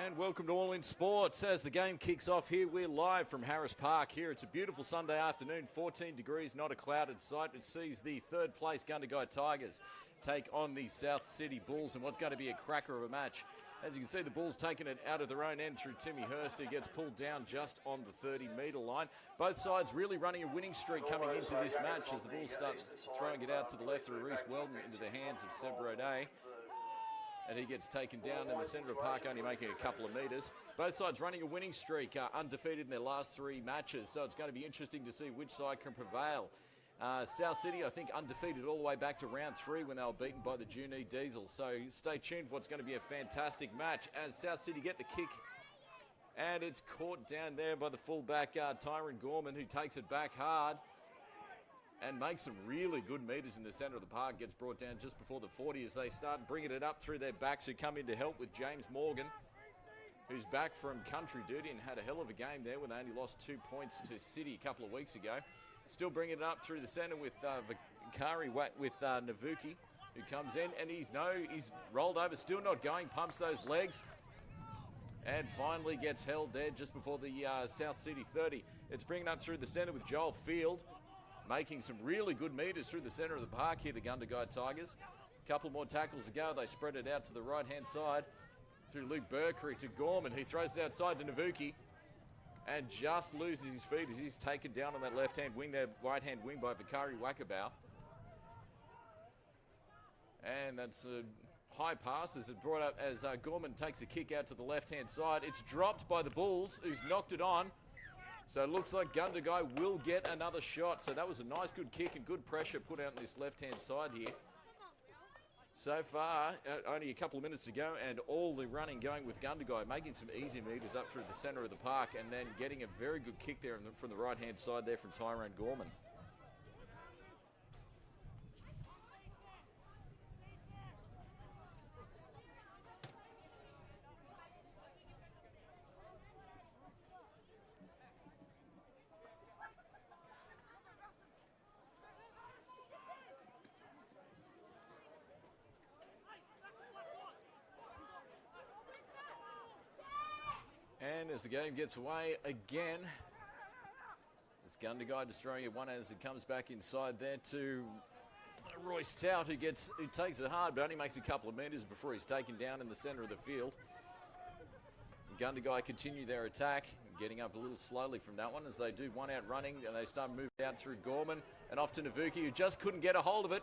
And welcome to All In Sports. As the game kicks off here, we're live from Harris Park here. It's a beautiful Sunday afternoon, 14 degrees, not a clouded sight. It sees the third place Gundagai Tigers take on the Southcity Bulls in what's going to be a cracker of a match. As you can see, the Bulls taking it out of their own end through Timmy Hurst, who gets pulled down just on the 30-metre line. Both sides really running a winning streak coming into this match as the Bulls start throwing it out to the left through Reece Weldon into the hands of Seb Rodet. And he gets taken down in the centre of the park, only making a couple of metres. Both sides running a winning streak, undefeated in their last three matches. So it's going to be interesting to see which side can prevail. Southcity, I think, undefeated all the way back to round 3 when they were beaten by the Junee Diesels. So stay tuned for what's going to be a fantastic match as Southcity get the kick. And it's caught down there by the fullback, Tyron GORMAN, who takes it back hard and makes some really good metres in the centre of the park. Gets brought down just before the 40 as they start bringing it up through their backs, who come in to help with James Morgan, who's back from country duty and had a hell of a game there when they only lost 2 points to City a couple of weeks ago. Still bringing it up through the centre with Vikari with Navuki, who comes in and he's rolled over, still not going, pumps those legs, and finally gets held there just before the South City 30. It's bringing up through the centre with Joel Field, making some really good metres through the centre of the park here, the Gundagai Tigers. A couple more tackles to go. They spread it out to the right-hand side through Luke BERKREY to Gorman, who throws it outside to Navuki and just loses his feet as he's taken down on that left-hand wing there, right-hand wing by Vikari Wakabau. And that's a high pass as it brought up as Gorman takes a kick out to the left-hand side. It's dropped by the Bulls, who's knocked it on. So it looks like Gundagai will get another shot. So that was a nice, good kick and good pressure put out on this left-hand side here. So far, only a couple of minutes to go, and all the running going with Gundagai, making some easy metres up through the centre of the park, and then getting a very good kick there from the right-hand side there from Tyron GORMAN. And as the game gets away again, it's Gundagai destroying it one as it comes back inside there to Royce Tout, who takes it hard but only makes a couple of metres before he's taken down in the centre of the field. Gundagai continue their attack, getting up a little slowly from that one as they do one out running, and they start moving out through Gorman and off to Navuki, who just couldn't get a hold of it.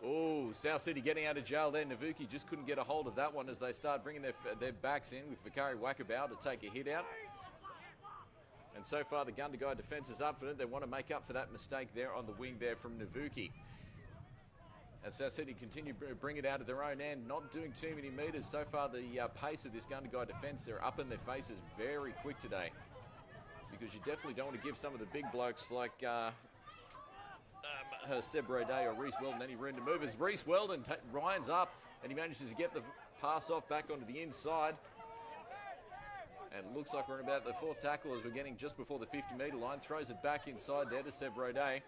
Oh, South City getting out of jail there. Navuki just couldn't get a hold of that one as they start bringing their backs in with Vikari Wakabau to take a hit out. And so far, the Gundagai defence is up for it. They want to make up for that mistake there on the wing there from Navuki. As South City continue to bring it out of their own end, not doing too many metres. So far, the pace of this Gundagai defence, they're up in their faces very quick today. Because you definitely don't want to give some of the big blokes like Seb Rodet or Reece Weldon any room to move. As Reece Weldon Ryan's up and he manages to get the pass off back onto the inside. And it looks like we're in about the fourth tackle as we're getting just before the 50-metre line. Throws it back inside there to Seb Rodet.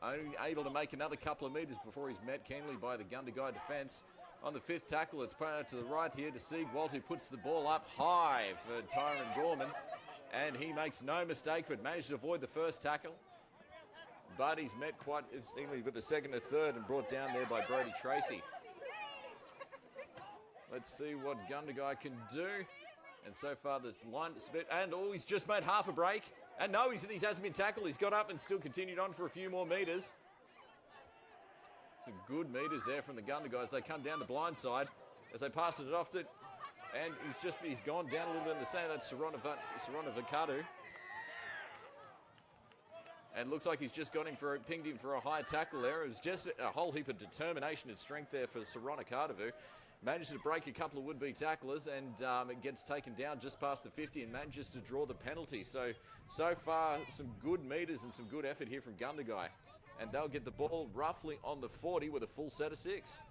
Only able to make another couple of metres before he's met keenly by the Gundagai defence. On the fifth tackle, it's put out to the right here to Siegwald, who puts the ball up high for Tyron GORMAN. And he makes no mistake for it. Managed to avoid the first tackle. But he's met quite instantly with the second and third and brought down there by Brody Tracy. Let's see what Gundagai can do. And so far, the line split. And he's just made half a break. And no, he hasn't been tackled. He's got up and still continued on for a few more metres. Some good metres there from the Gundagai as they come down the blind side. As they pass it off to... And he's gone down a little bit in the sand. That's SoronakadavU. And looks like he's just pinged him for a high tackle there. It was just a whole heap of determination and strength there for SoronakadavU. Manages to break a couple of would-be tacklers and it gets taken down just past the 50 and manages to draw the penalty. So far, some good metres and some good effort here from Gundagai. And they'll get the ball roughly on the 40 with a full set of 6.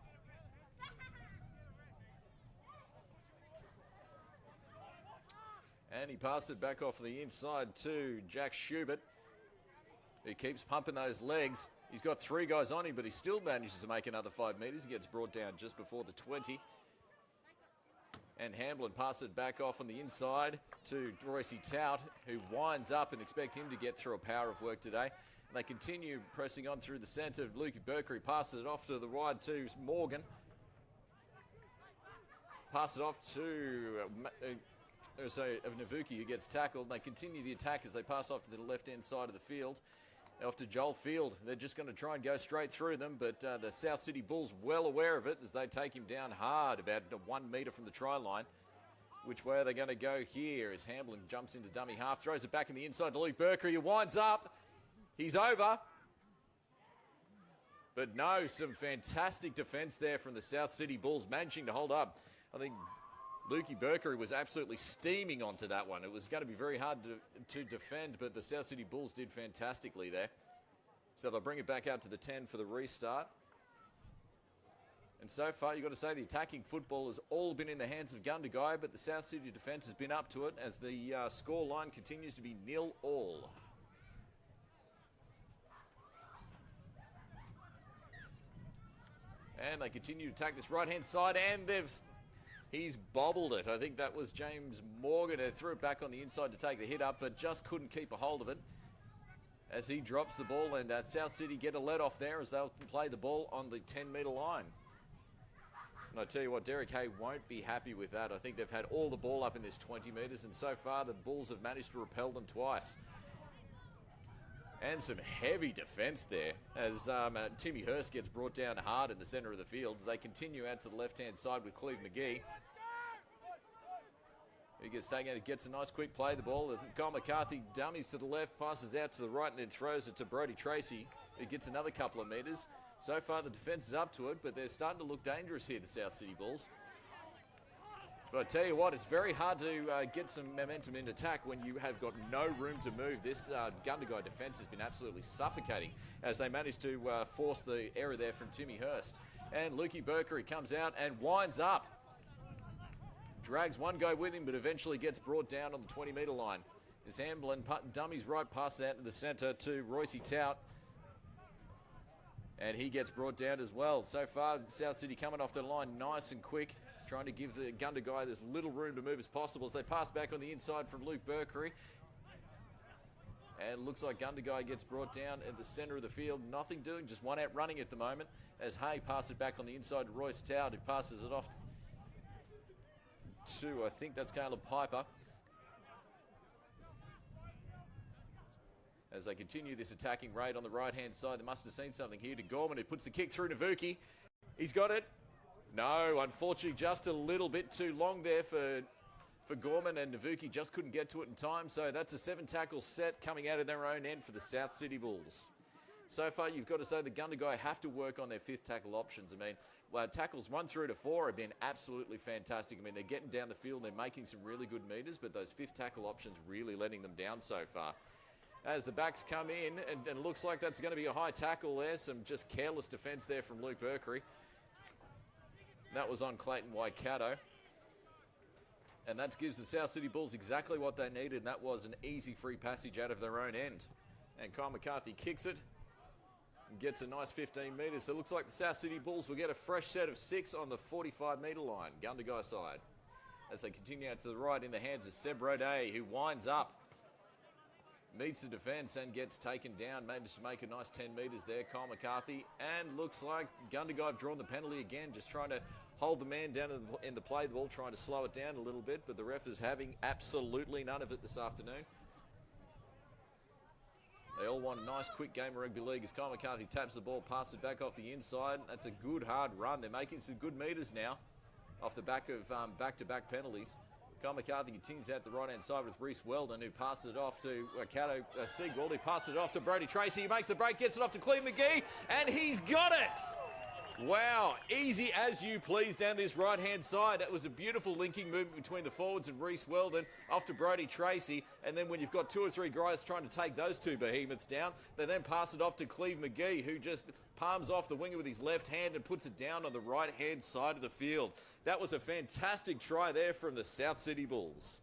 And he passed it back off the inside to Jack Schubert. He keeps pumping those legs. He's got 3 guys on him, but he still manages to make another 5 metres. He gets brought down just before the 20. And HAMBLIN passes it back off on the inside to Royce TOUT, who winds up and expect him to get through a power of work today. And they continue pressing on through the centre. BERKREY passes it off to the wide to Morgan. Passes it off to Navuki, who gets tackled. And they continue the attack as they pass off to the left-hand side of the field. Off to Joel Field. They're just going to try and go straight through them, but the Southcity Bulls well aware of it as they take him down hard about 1 metre from the try line. Which way are they going to go here as HAMBLIN jumps into dummy half, throws it back in the inside to BERKREY, who winds up. He's over. But no, some fantastic defence there from the Southcity Bulls, managing to hold up. I think BERKREY was absolutely steaming onto that one. It was going to be very hard to defend, but the Southcity Bulls did fantastically there. So they'll bring it back out to the 10 for the restart. And so far, you've got to say the attacking football has all been in the hands of Gundagai, but the Southcity defence has been up to it as the score line continues to be 0-0. And they continue to attack this right-hand side, and he's bobbled it. I think that was James Morgan who threw it back on the inside to take the hit up, but just couldn't keep a hold of it as he drops the ball, and Southcity get a let-off there as they'll play the ball on the 10-metre line. And I tell you what, Derek Hay won't be happy with that. I think they've had all the ball up in this 20 metres, and so far the Bulls have managed to repel them twice. And some heavy defence there as Timmy Hurst gets brought down hard in the centre of the field as they continue out to the left-hand side with Cleve McGee. He gets taken out, gets a nice quick play the ball. Kyle McCarthy dummies to the left, passes out to the right, and then throws it to Brodie Tracy, who gets another couple of metres. So far the defence is up to it, but they're starting to look dangerous here, the Southcity Bulls. But I tell you what, it's very hard to get some momentum in attack when you have got no room to move. This Gundagai defence has been absolutely suffocating as they manage to force the error there from Timmy Hurst. And BERKREY comes out and winds up. Drags one go with him, but eventually gets brought down on the 20-metre line. As HAMBLIN dummies right past out to the centre to Royce TOUT. And he gets brought down as well. So far, Southcity coming off the line nice and quick, trying to give the Gundagai as little room to move as possible as they pass back on the inside from BERKREY. And it looks like Gundagai gets brought down in the centre of the field. Nothing doing, just one out running at the moment as Hay passes it back on the inside to Royce TOUT, who passes it off to, I think that's Caleb Piper. As they continue this attacking raid on the right-hand side, they must have seen something here to Gorman, who puts the kick through Navuki. He's got it. No, unfortunately, just a little bit too long there for Gorman, and Navuki just couldn't get to it in time. So that's a 7-tackle set coming out of their own end for the Southcity Bulls. So far, you've got to say the Gundagai have to work on their 5th tackle options. I mean, tackles 1 through to 4 have been absolutely fantastic. I mean, they're getting down the field, they're making some really good meters, but those 5th tackle options really letting them down so far. As the backs come in, and it looks like that's going to be a high tackle there. Some just careless defence there from BERKREY. That was on Clayton Waikato. And that gives the Southcity Bulls exactly what they needed, and that was an easy free passage out of their own end. And Kyle McCarthy kicks it and gets a nice 15 metres. So it looks like the Southcity Bulls will get a fresh set of 6 on the 45-metre line, Gundagai side. As they continue out to the right in the hands of Seb Rodet, who winds up, meets the defence and gets taken down. Manages to make a nice 10 metres there, Kyle McCarthy. And looks like Gundagai have drawn the penalty again, just trying to hold the man down in the play the ball, trying to slow it down a little bit, but the ref is having absolutely none of it this afternoon. They all want a nice quick game of rugby league as Kyle McCarthy taps the ball, passes it back off the inside. That's a good hard run. They're making some good metres now off the back of back-to-back penalties. Kyle McCarthy continues out the right-hand side with Reece Weldon, who passes it off to Cato Seagwald, who passes it off to Brodie Tracy. He makes the break, gets it off to Cleve McGee, and he's got it! Wow, easy as you please down this right-hand side. That was a beautiful linking movement between the forwards and Reece Weldon, off to Brodie Tracy, and then when you've got 2 or 3 guys trying to take those 2 behemoths down, they then pass it off to Cleve McGee, who just palms off the winger with his left hand and puts it down on the right-hand side of the field. That was a fantastic try there from the Southcity Bulls.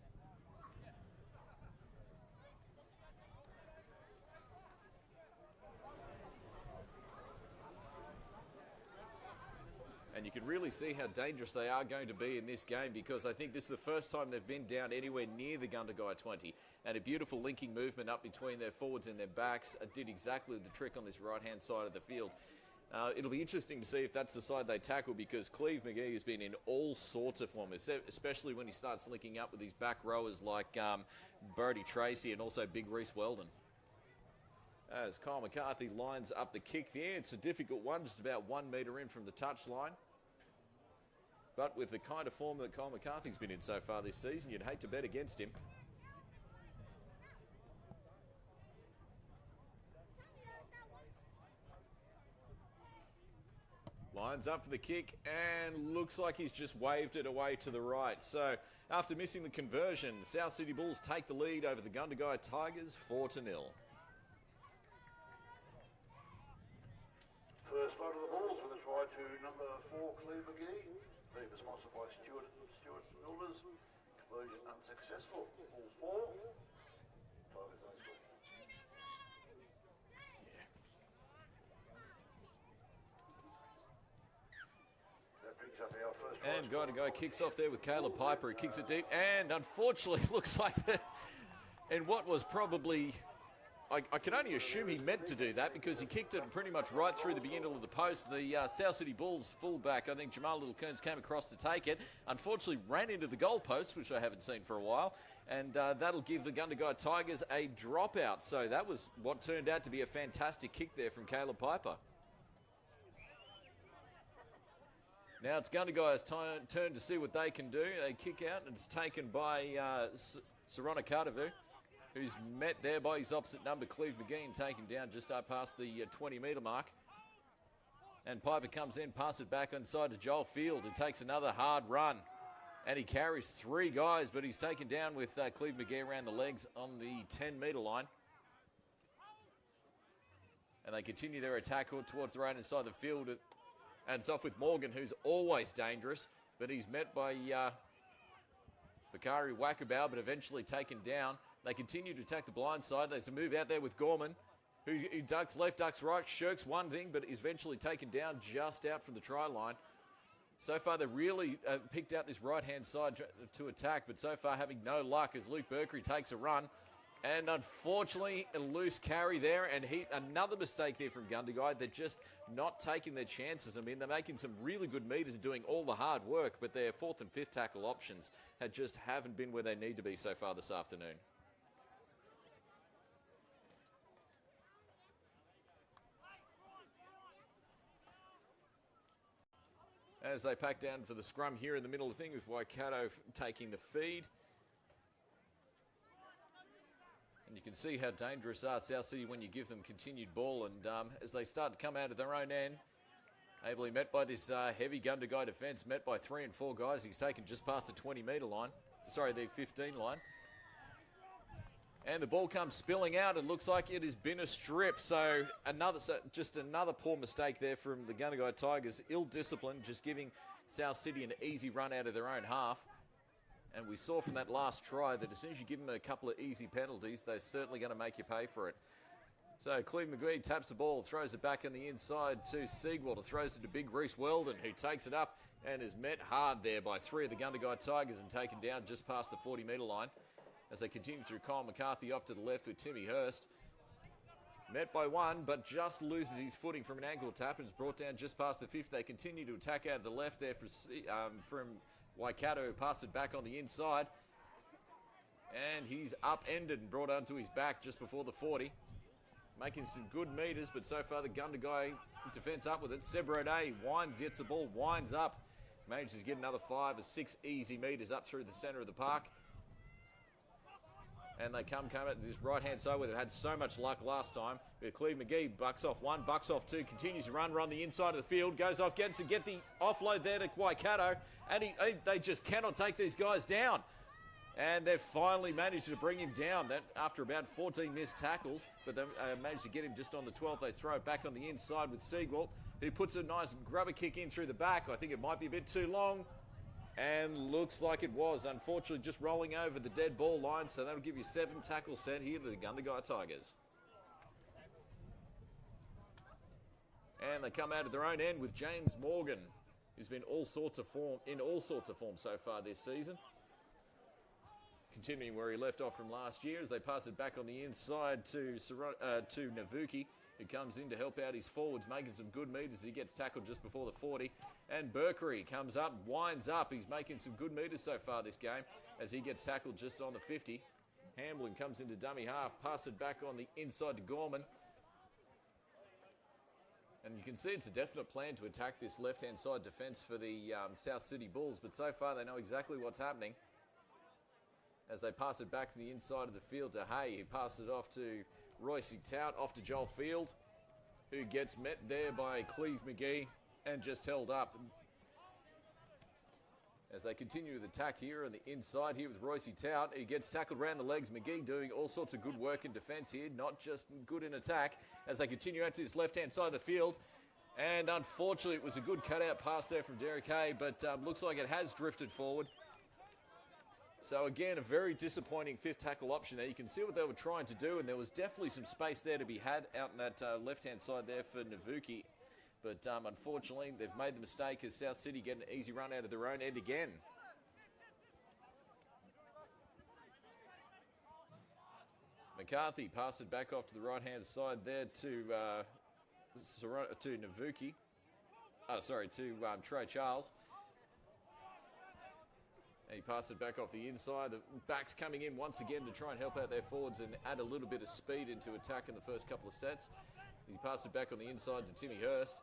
And you can really see how dangerous they are going to be in this game, because I think this is the first time they've been down anywhere near the Gundagai 20. And a beautiful linking movement up between their forwards and their backs did exactly the trick on this right-hand side of the field. It'll be interesting to see if that's the side they tackle, because Cleve McGee has been in all sorts of form, especially when he starts linking up with his back rowers like Brody Tracy and also Big Reese Weldon. As Kyle McCarthy lines up the kick there, it's a difficult one, just about 1 metre in from the touchline. But with the kind of form that Kyle McCarthy's been in so far this season, you'd hate to bet against him. Lines up for the kick and looks like he's just waved it away to the right. So after missing the conversion, South City Bulls take the lead over the Gundagai Tigers 4-0. First vote of the Bulls with a try to number 4, Cleve McGee. Being sponsored by Stuart Builders. Conversion unsuccessful. Bulls 4. Tigers on score. That brings up our first try. And Gundagai kicks off there with Caleb Piper. He kicks it deep and unfortunately looks like that. And what was probably... I can only assume he meant to do that, because he kicked it pretty much right through the beginning of the post. The South City Bulls fullback, I think Jamal Little-Kearns, came across to take it. Unfortunately, ran into the goalpost, which I haven't seen for a while. And that'll give the Gundagai Tigers a dropout. So that was what turned out to be a fantastic kick there from Caleb Piper. Now it's Gundagai's turn to see what they can do. They kick out, and it's taken by SORONAKADAVU, who's met there by his opposite number, Cleve McGee, and taken down just up past the 20-metre mark. And Piper comes in, passes it back inside to Joel Field, who takes another hard run. And he carries 3 guys, but he's taken down with Cleve McGee around the legs on the 10-metre line. And they continue their attack towards the right inside the field. And it's off with Morgan, who's always dangerous, but he's met by Fakari Wakabau, but eventually taken down. They continue to attack the blind side. There's a move out there with Gorman, who ducks left, ducks right, shirks one thing, but is eventually taken down just out from the try line. So far, they've really picked out this right-hand side to attack, but so far having no luck as Luke BERKREY takes a run. And unfortunately, a loose carry there, and another mistake there from Gundagai. They're just not taking their chances. I mean, they're making some really good meters and doing all the hard work, but their 4th and 5th tackle options haven't been where they need to be so far this afternoon. As they pack down for the scrum here in the middle of the thing, with Waikato taking the feed. And you can see how dangerous are South City when you give them continued ball. And as they start to come out of their own end, ably met by this heavy Gundagai defence, met by 3 and 4 guys. He's taken just past the 20-metre line. Sorry, the 15 line. And the ball comes spilling out. It looks like it has been a strip. So just another poor mistake there from the Gundagai Tigers. Ill-disciplined, just giving South City an easy run out of their own half. And we saw from that last try that as soon as you give them a couple of easy penalties, they're certainly going to make you pay for it. So Cleve McGee taps the ball, throws it back on the inside to Siegwalder, throws it to Big Reese Weldon, who takes it up and is met hard there by 3 of the Gundagai Tigers and taken down just past the 40-metre line. As they continue through, Kyle McCarthy off to the left with Timmy Hurst. Met by 1, but just loses his footing from an ankle tap and is brought down just past the 50. They continue to attack out of the left there from Waikato, who passed it back on the inside. And he's upended and brought onto his back just before the 40. Making some good meters, but so far the Gundagai defence up with it. Sebrode gets the ball, winds up. Manages to get another 5 or 6 easy meters up through the centre of the park. And they come at this right-hand side where they've had so much luck last time. But Cleve McGee bucks off 1, bucks off 2, continues to run the inside of the field, goes off, get the offload there to Waikato, and they just cannot take these guys down. And they've finally managed to bring him down that after about 14 missed tackles, but they managed to get him just on the 12th. They throw it back on the inside with Siegwald, who puts a nice grubber kick in through the back. I think it might be a bit too long. And looks like it was, unfortunately, just rolling over the dead ball line. So that'll give you 7 tackles set here to the Gundagai Tigers. And they come out of their own end with James Morgan, who's been in all sorts of form so far this season. Continuing where he left off from last year as they pass it back on the inside to Navuki, who comes in to help out his forwards, making some good meters. He gets tackled just before the 40. And BERKREY comes up, winds up. He's making some good meters so far this game as he gets tackled just on the 50. HAMBLIN comes into dummy half, pass it back on the inside to Gorman. And you can see it's a definite plan to attack this left-hand side defence for the South City Bulls, but so far they know exactly what's happening. As they pass it back to the inside of the field to Hay, who passes it off to Royce TOUT, off to Joel Field, who gets met there by Cleve McGee and just held up. As they continue with attack here on the inside here with Royce TOUT, he gets tackled around the legs. McGee doing all sorts of good work in defence here, not just good in attack, as they continue out to this left-hand side of the field. And unfortunately, it was a good cutout pass there from Derek Hay, but looks like it has drifted forward. So again, a very disappointing fifth tackle option there. You can see what they were trying to do, and there was definitely some space there to be had out in that left-hand side there for Navuki. But unfortunately, they've made the mistake as South City get an easy run out of their own end again. McCarthy passed it back off to the right-hand side there to Navuki. To Trey Charles. And he passed it back off the inside. The backs coming in once again to try and help out their forwards and add a little bit of speed into attack in the first couple of sets. He passed it back on the inside to Timmy Hurst,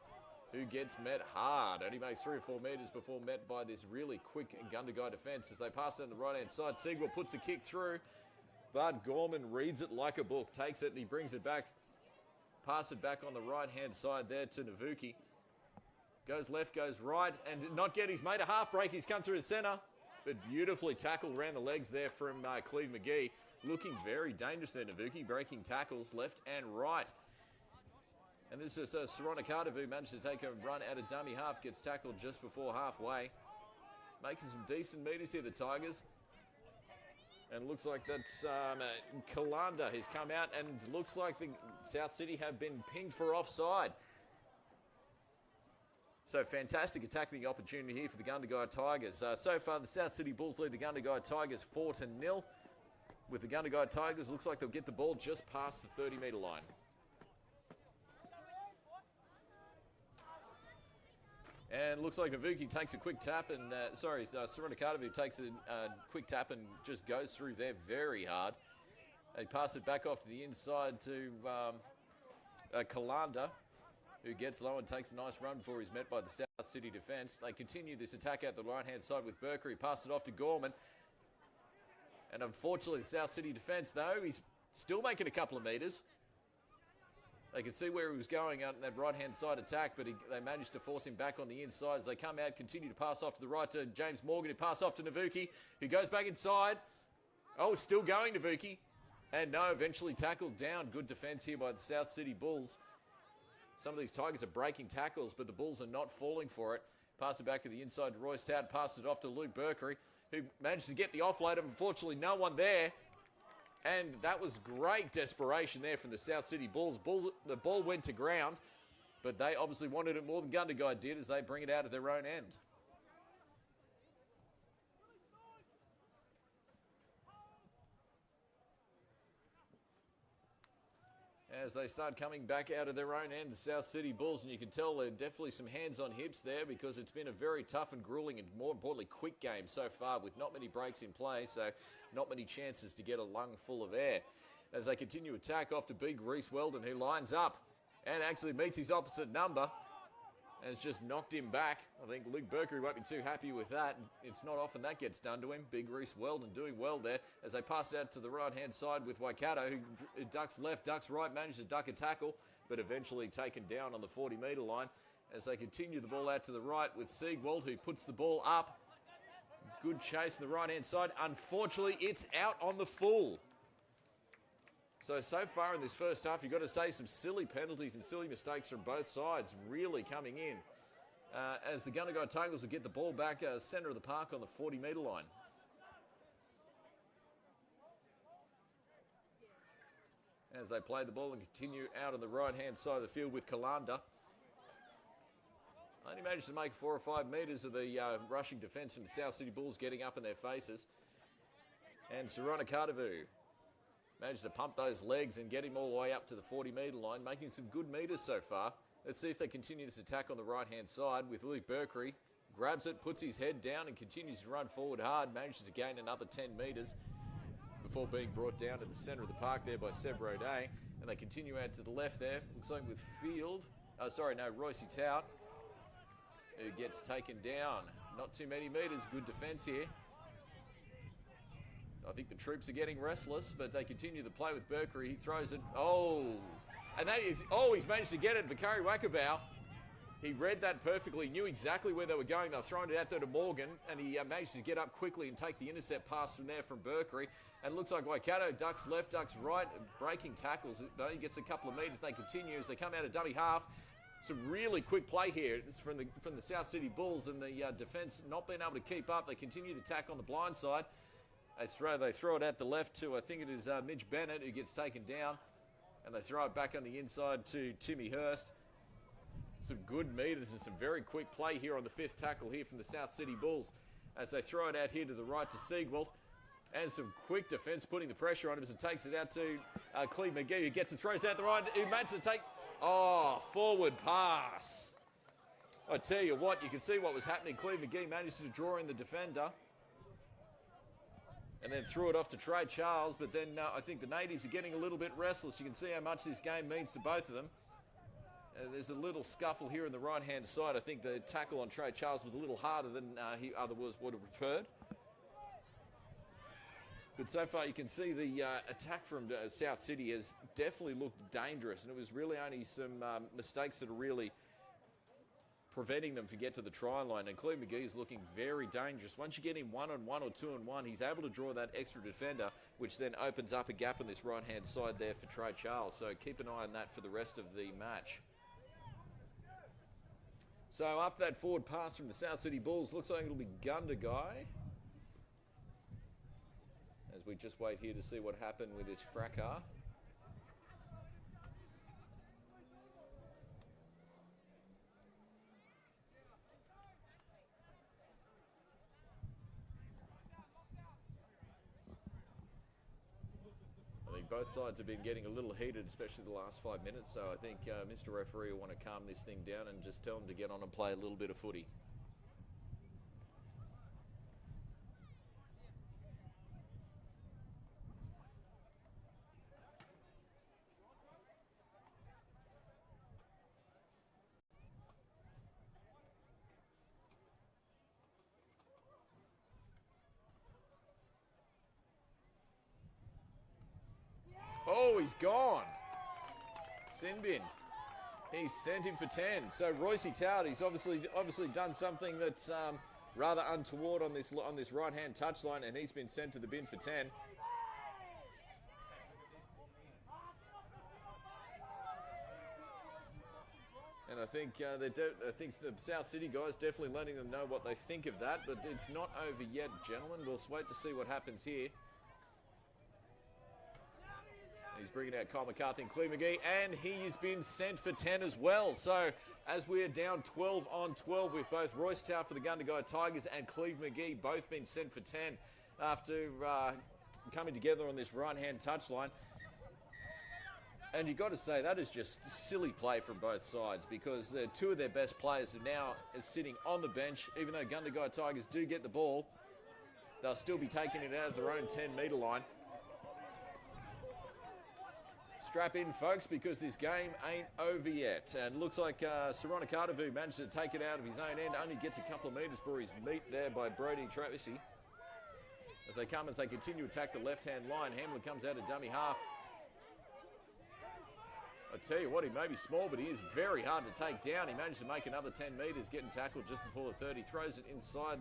who gets met hard. Only makes 3 or 4 metres before met by this really quick Gundagai defence as they pass it on the right-hand side. Segwell puts the kick through, but Gorman reads it like a book, takes it, and he brings it back. Pass it back on the right-hand side there to Navuki. Goes left, goes right, and did not get his mate a half break. He's come through the centre, but beautifully tackled around the legs there from Cleve McGee. Looking very dangerous there, Navuki, breaking tackles left and right. And this is Soronakadavu managed to take a run out of dummy half, gets tackled just before halfway. Making some decent meters here, the Tigers. And it looks like that's Kilanda has come out, and looks like the South City have been pinged for offside. So fantastic attacking opportunity here for the Gundagai Tigers. So far, the South City Bulls lead the Gundagai Tigers 4-0. With the Gundagai Tigers, looks like they'll get the ball just past the 30-metre line. And looks like Navuki takes a quick tap, and Soronakadavu takes a quick tap and just goes through there very hard. They pass it back off to the inside to Kilanda, who gets low and takes a nice run before he's met by the South City defence. They continue this attack out the right-hand side with BERKREY. Pass it off to Gorman. And unfortunately, the South City defence, though, he's still making a couple of metres. They could see where he was going out in that right-hand side attack, but they managed to force him back on the inside as they come out, continue to pass off to the right to James Morgan, who pass off to Navuki, who goes back inside. Oh, still going, Navuki. And no, eventually tackled down. Good defence here by the South City Bulls. Some of these Tigers are breaking tackles, but the Bulls are not falling for it. Pass it back to the inside to Royce TOUT, passes it off to Luke BERKREY, who managed to get the offload. Unfortunately, no one there. And that was great desperation there from the South City Bulls. The ball went to ground, but they obviously wanted it more than Gundagai did as they bring it out of their own end. As they start coming back out of their own end, the South City Bulls, and you can tell there are definitely some hands on hips there because it's been a very tough and grueling and more importantly quick game so far with not many breaks in play, so not many chances to get a lung full of air. As they continue to attack off to Big Reese Weldon, who lines up and actually meets his opposite number and has just knocked him back. I think Luke BERKREY won't be too happy with that. It's not often that gets done to him. Big Reese Weldon doing well there as they pass out to the right-hand side with Waikato, who ducks left, ducks right, manages to duck a tackle, but eventually taken down on the 40-metre line as they continue the ball out to the right with Siegwald, who puts the ball up. Good chase on the right-hand side. Unfortunately, it's out on the full. So far in this first half, you've got to say some silly penalties and silly mistakes from both sides really coming in. As the Gundagai Tigers will get the ball back centre of the park on the 40-metre line. As they play the ball and continue out on the right-hand side of the field with Kilanda. Only managed to make 4 or 5 metres of the rushing defence from the Southcity Bulls getting up in their faces. And SORONAKADAVU managed to pump those legs and get him all the way up to the 40-metre line, making some good metres so far. Let's see if they continue this attack on the right-hand side with BERKREY. Grabs it, puts his head down and continues to run forward hard, manages to gain another 10 metres before being brought down to the centre of the park there by Seb Roday. And they continue out to the left there. Looks like with Royce TOUT, who gets taken down. Not too many metres, good defence here. I think the troops are getting restless, but they continue the play with BERKREY. He throws it, he's managed to get it, Vikari Wagga. He read that perfectly, knew exactly where they were going. They were throwing it out there to Morgan, and he managed to get up quickly and take the intercept pass from there from BERKREY. And it looks like Waikato ducks left, ducks right, breaking tackles. It only gets a couple of metres. They continue as they come out of dummy half. Some really quick play here. It's from the Southcity Bulls, and the defence not being able to keep up. They continue the attack on the blind side. They throw it out the left to, I think it is Midge Bennett, who gets taken down. And they throw it back on the inside to Timmy Hurst. Some good metres and some very quick play here on the 5th tackle here from the Southcity Bulls as they throw it out here to the right to Siegwald. And some quick defence putting the pressure on him as it takes it out to Cleve McGee, who gets it, throws out the right, who manages to take, forward pass. I tell you what, you can see what was happening. Cleve McGee managed to draw in the defender and then threw it off to Trey Charles, but then I think the natives are getting a little bit restless. You can see how much this game means to both of them. There's a little scuffle here on the right-hand side. I think the tackle on Trey Charles was a little harder than he otherwise would have preferred. But so far you can see the attack from Southcity has definitely looked dangerous, and it was really only some mistakes that are really preventing them to get to the try line. And Cleve McGee is looking very dangerous. Once you get him 1-on-1 or 2-on-1, he's able to draw that extra defender, which then opens up a gap on this right-hand side there for Trey Charles. So keep an eye on that for the rest of the match. So after that forward pass from the Southcity Bulls, looks like it'll be Gundagai. As we just wait here to see what happened with this fracas. I think both sides have been getting a little heated, especially the last 5 minutes. So I think Mr. Referee will want to calm this thing down and just tell them to get on and play a little bit of footy. Oh, he's gone. Sin bin. He's sent him for 10. So Royce TOUT, he's obviously done something that's rather untoward on this right-hand touchline, and he's been sent to the bin for 10. And I think the Southcity guys definitely letting them know what they think of that, but it's not over yet, gentlemen. We'll wait to see what happens here. He's bringing out Kyle McCarthy and Cleve McGee, and he's been sent for 10 as well. So as we're down 12-on-12 with both Royce TOUT for the Gundagai Tigers and Cleve McGee both been sent for 10 after coming together on this right-hand touchline. And you've got to say, that is just silly play from both sides, because two of their best players are now sitting on the bench. Even though Gundagai Tigers do get the ball, they'll still be taking it out of their own 10-metre line. Strap in, folks, because this game ain't over yet. And looks like SORONAKADAVU managed to take it out of his own end. Only gets a couple of metres for his meat there by Brody Travisy. As they continue to attack the left-hand line, Hamblin comes out of dummy half. I tell you what, he may be small, but he is very hard to take down. He managed to make another 10 metres, getting tackled just before the 30. Throws it inside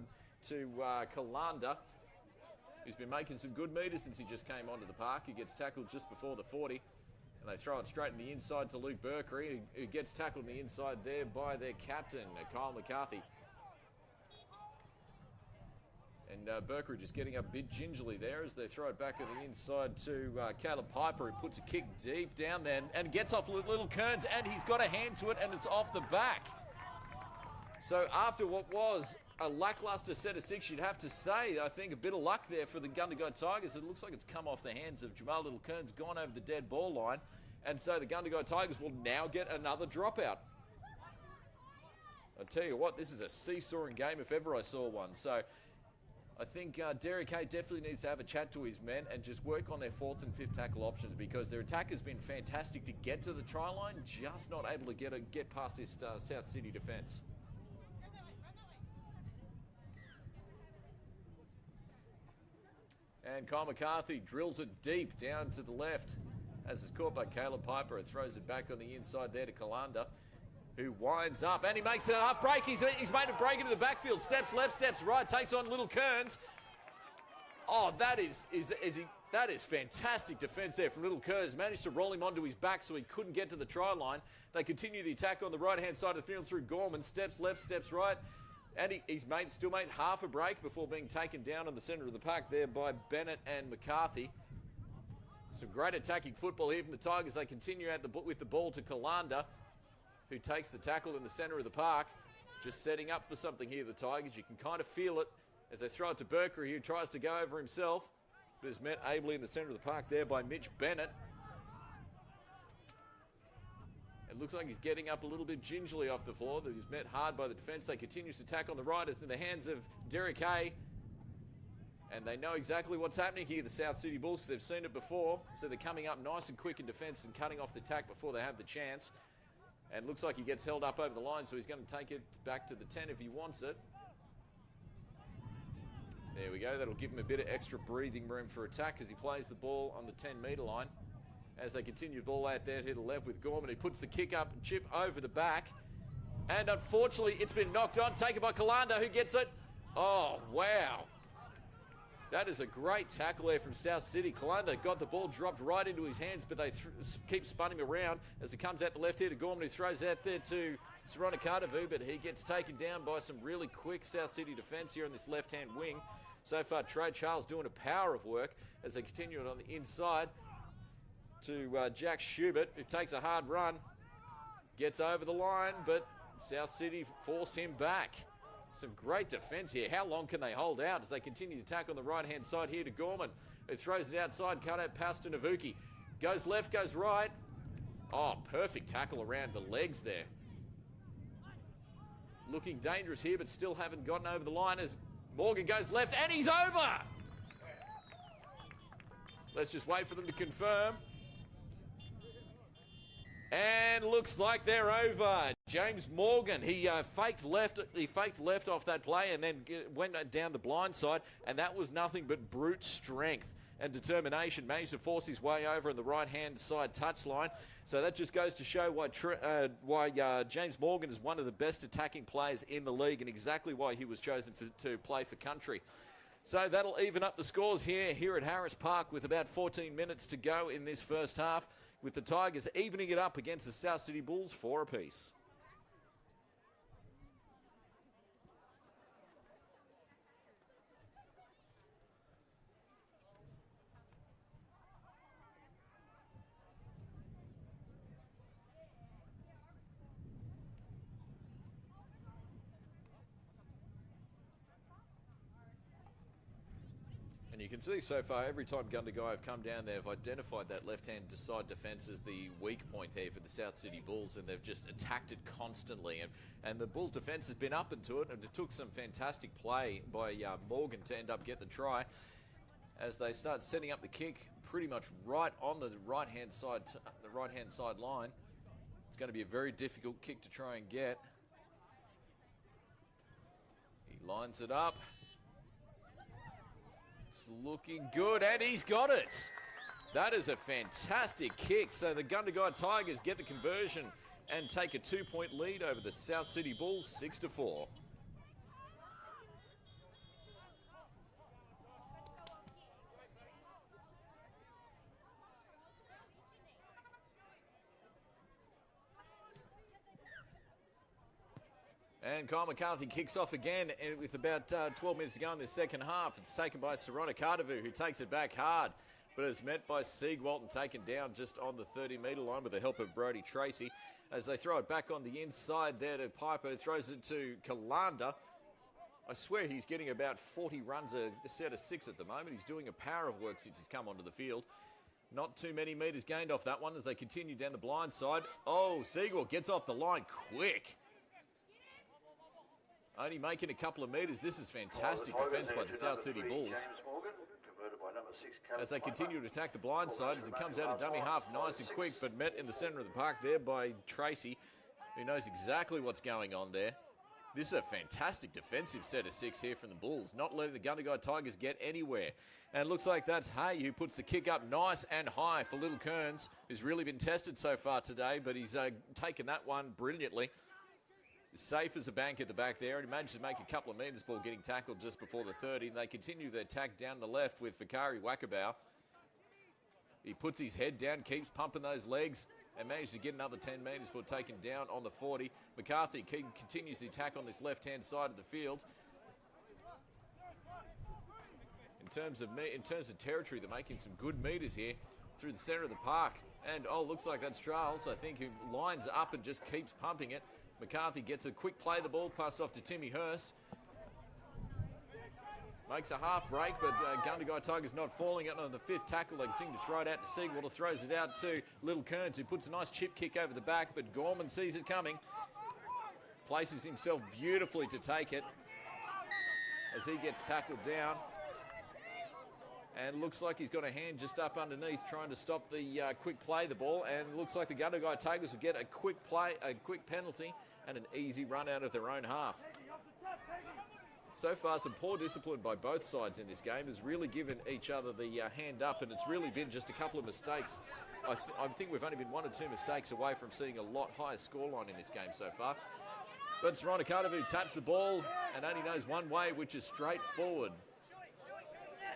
to KILANDA, who's been making some good metres since he just came onto the park. He gets tackled just before the 40. And they throw it straight in the inside to BERKREY, who gets tackled in the inside there by their captain, Kyle McCarthy. And BERKREY just getting up a bit gingerly there as they throw it back on the inside to Caleb Piper, who puts a kick deep down there and gets off little Kearns, and he's got a hand to it, and it's off the back. So after what was a lackluster set of 6, you'd have to say, I think, a bit of luck there for the Gundagai Tigers. It looks like it's come off the hands of Jamal Little-Kearns, gone over the dead ball line. And so the Gundagai Tigers will now get another dropout. I'll tell you what, this is a seesawing game if ever I saw one. So I think Derek Hay definitely needs to have a chat to his men and just work on their 4th and 5th tackle options, because their attack has been fantastic to get to the try line, just not able to get past this South City defence. And Kyle McCarthy drills it deep down to the left as it's caught by Caleb Piper. It throws it back on the inside there to KILANDA, who winds up, and he makes it a half break. He's made a break into the backfield. Steps left, steps right, takes on Little-Kearns. Oh, that is fantastic defence there from Little-Kearns. Managed to roll him onto his back so he couldn't get to the try line. They continue the attack on the right-hand side of the field through Gorman. Steps left, steps right. And he's still made half a break before being taken down in the centre of the pack there by Bennett and McCarthy. Some great attacking football here from the Tigers. They continue with the ball to KILANDA, who takes the tackle in the centre of the park. Just setting up for something here, the Tigers. You can kind of feel it as they throw it to BERKREY, who tries to go over himself, but is met ably in the centre of the park there by Mitch Bennett. It looks like he's getting up a little bit gingerly off the floor. He's met hard by the defence. They continue to attack on the right. It's in the hands of Derek Hay. And they know exactly what's happening here, the South City Bulls, because they've seen it before. So they're coming up nice and quick in defence and cutting off the attack before they have the chance. And looks like he gets held up over the line, so he's going to take it back to the 10 if he wants it. There we go. That'll give him a bit of extra breathing room for attack as he plays the ball on the 10-metre line. As they continue the ball out there to the left with Gorman, who puts the kick up, chip over the back. And unfortunately, it's been knocked on, taken by KILANDA, who gets it. Oh, wow. That is a great tackle there from South City. KILANDA got the ball dropped right into his hands, but they keep spinning him around as it comes out the left here to Gorman, who throws out there to SORONAKADAVU, but he gets taken down by some really quick South City defence here on this left-hand wing. So far, Trey Charles doing a power of work as they continue it on the inside to Jack Schubert, who takes a hard run, gets over the line, but South City force him back. Some great defence here. How long can they hold out as they continue to attack on the right-hand side here to Gorman, who throws it outside, cut out pass to Navuki. Goes left, goes right. Oh, perfect tackle around the legs there. Looking dangerous here, but still haven't gotten over the line as Morgan goes left, and he's over! Let's just wait for them to confirm. And looks like they're over. James Morgan, he faked left off that play and then went down the blind side, and that was nothing but brute strength and determination. Managed to force his way over on the right-hand side touchline. So that just goes to show why James Morgan is one of the best attacking players in the league, and exactly why he was chosen to play for country. So that'll even up the scores here at Harris Park with about 14 minutes to go in this first half, with the Tigers evening it up against the South City Bulls 4 apiece. And you can see so far, every time Gundagai have come down, they've identified that left-hand side defence as the weak point here for the South City Bulls, and they've just attacked it constantly. And the Bulls' defence has been up into it, and it took some fantastic play by Morgan to end up get the try, as they start setting up the kick pretty much right on the right-hand side line. It's going to be a very difficult kick to try and get. He lines it up. It's looking good, and he's got it. That is a fantastic kick. So the Gundagai Tigers get the conversion and take a 2-point lead over the South City Bulls, 6-4. And Kyle McCarthy kicks off again, and with about 12 minutes to go in the second half. It's taken by SORONAKADAVU, who takes it back hard. but is met by Siegwalt and taken down just on the 30-metre line with the help of Brodie Tracy. As they throw it back on the inside there to Piper, who throws it to KILANDA. I swear he's getting about 40 runs a set of 6 at the moment. He's doing a power of work since he's come onto the field. Not too many metres gained off that one as they continue down the blind side. Oh, Siegwalt gets off the line quick. Only making a couple of metres. This is fantastic defence by the South City Bulls. As they continue to attack the blind side as it comes out of dummy half nice and quick, but met in the centre of the park there by Tracy, who knows exactly what's going on there. This is a fantastic defensive set of 6 here from the Bulls, not letting the Gundagai Tigers get anywhere. And it looks like that's Hay who puts the kick up nice and high for Little Kearns, who's really been tested so far today, but he's taken that one brilliantly. Safe as a bank at the back there, and he managed to make a couple of metres ball getting tackled just before the 30. And they continue their attack down the left with Vikari Wakabau. He puts his head down, keeps pumping those legs, and managed to get another 10 metres ball taken down on the 40. McCarthy continues the attack on this left-hand side of the field. In terms of territory, they're making some good metres here through the centre of the park. And, looks like that's Charles, I think, who lines up and just keeps pumping it. McCarthy gets a quick play, the ball pass off to Timmy Hurst. Makes a half break, but Gundagai Tigers not falling it on the 5th tackle. They continue to throw it out to Siegwalt, throws it out to Little Kearns, who puts a nice chip kick over the back, but Gorman sees it coming. Places himself beautifully to take it as he gets tackled down. And looks like he's got a hand just up underneath trying to stop the quick play the ball. And looks like the Gundagai Tigers will get a quick play, a quick penalty, and an easy run out of their own half. So far, some poor discipline by both sides in this game has really given each other the hand up, and it's really been just a couple of mistakes. I think we've only been 1 or 2 mistakes away from seeing a lot higher scoreline in this game so far. But SORONAKADAVU taps the ball and only knows one way, which is straight forward.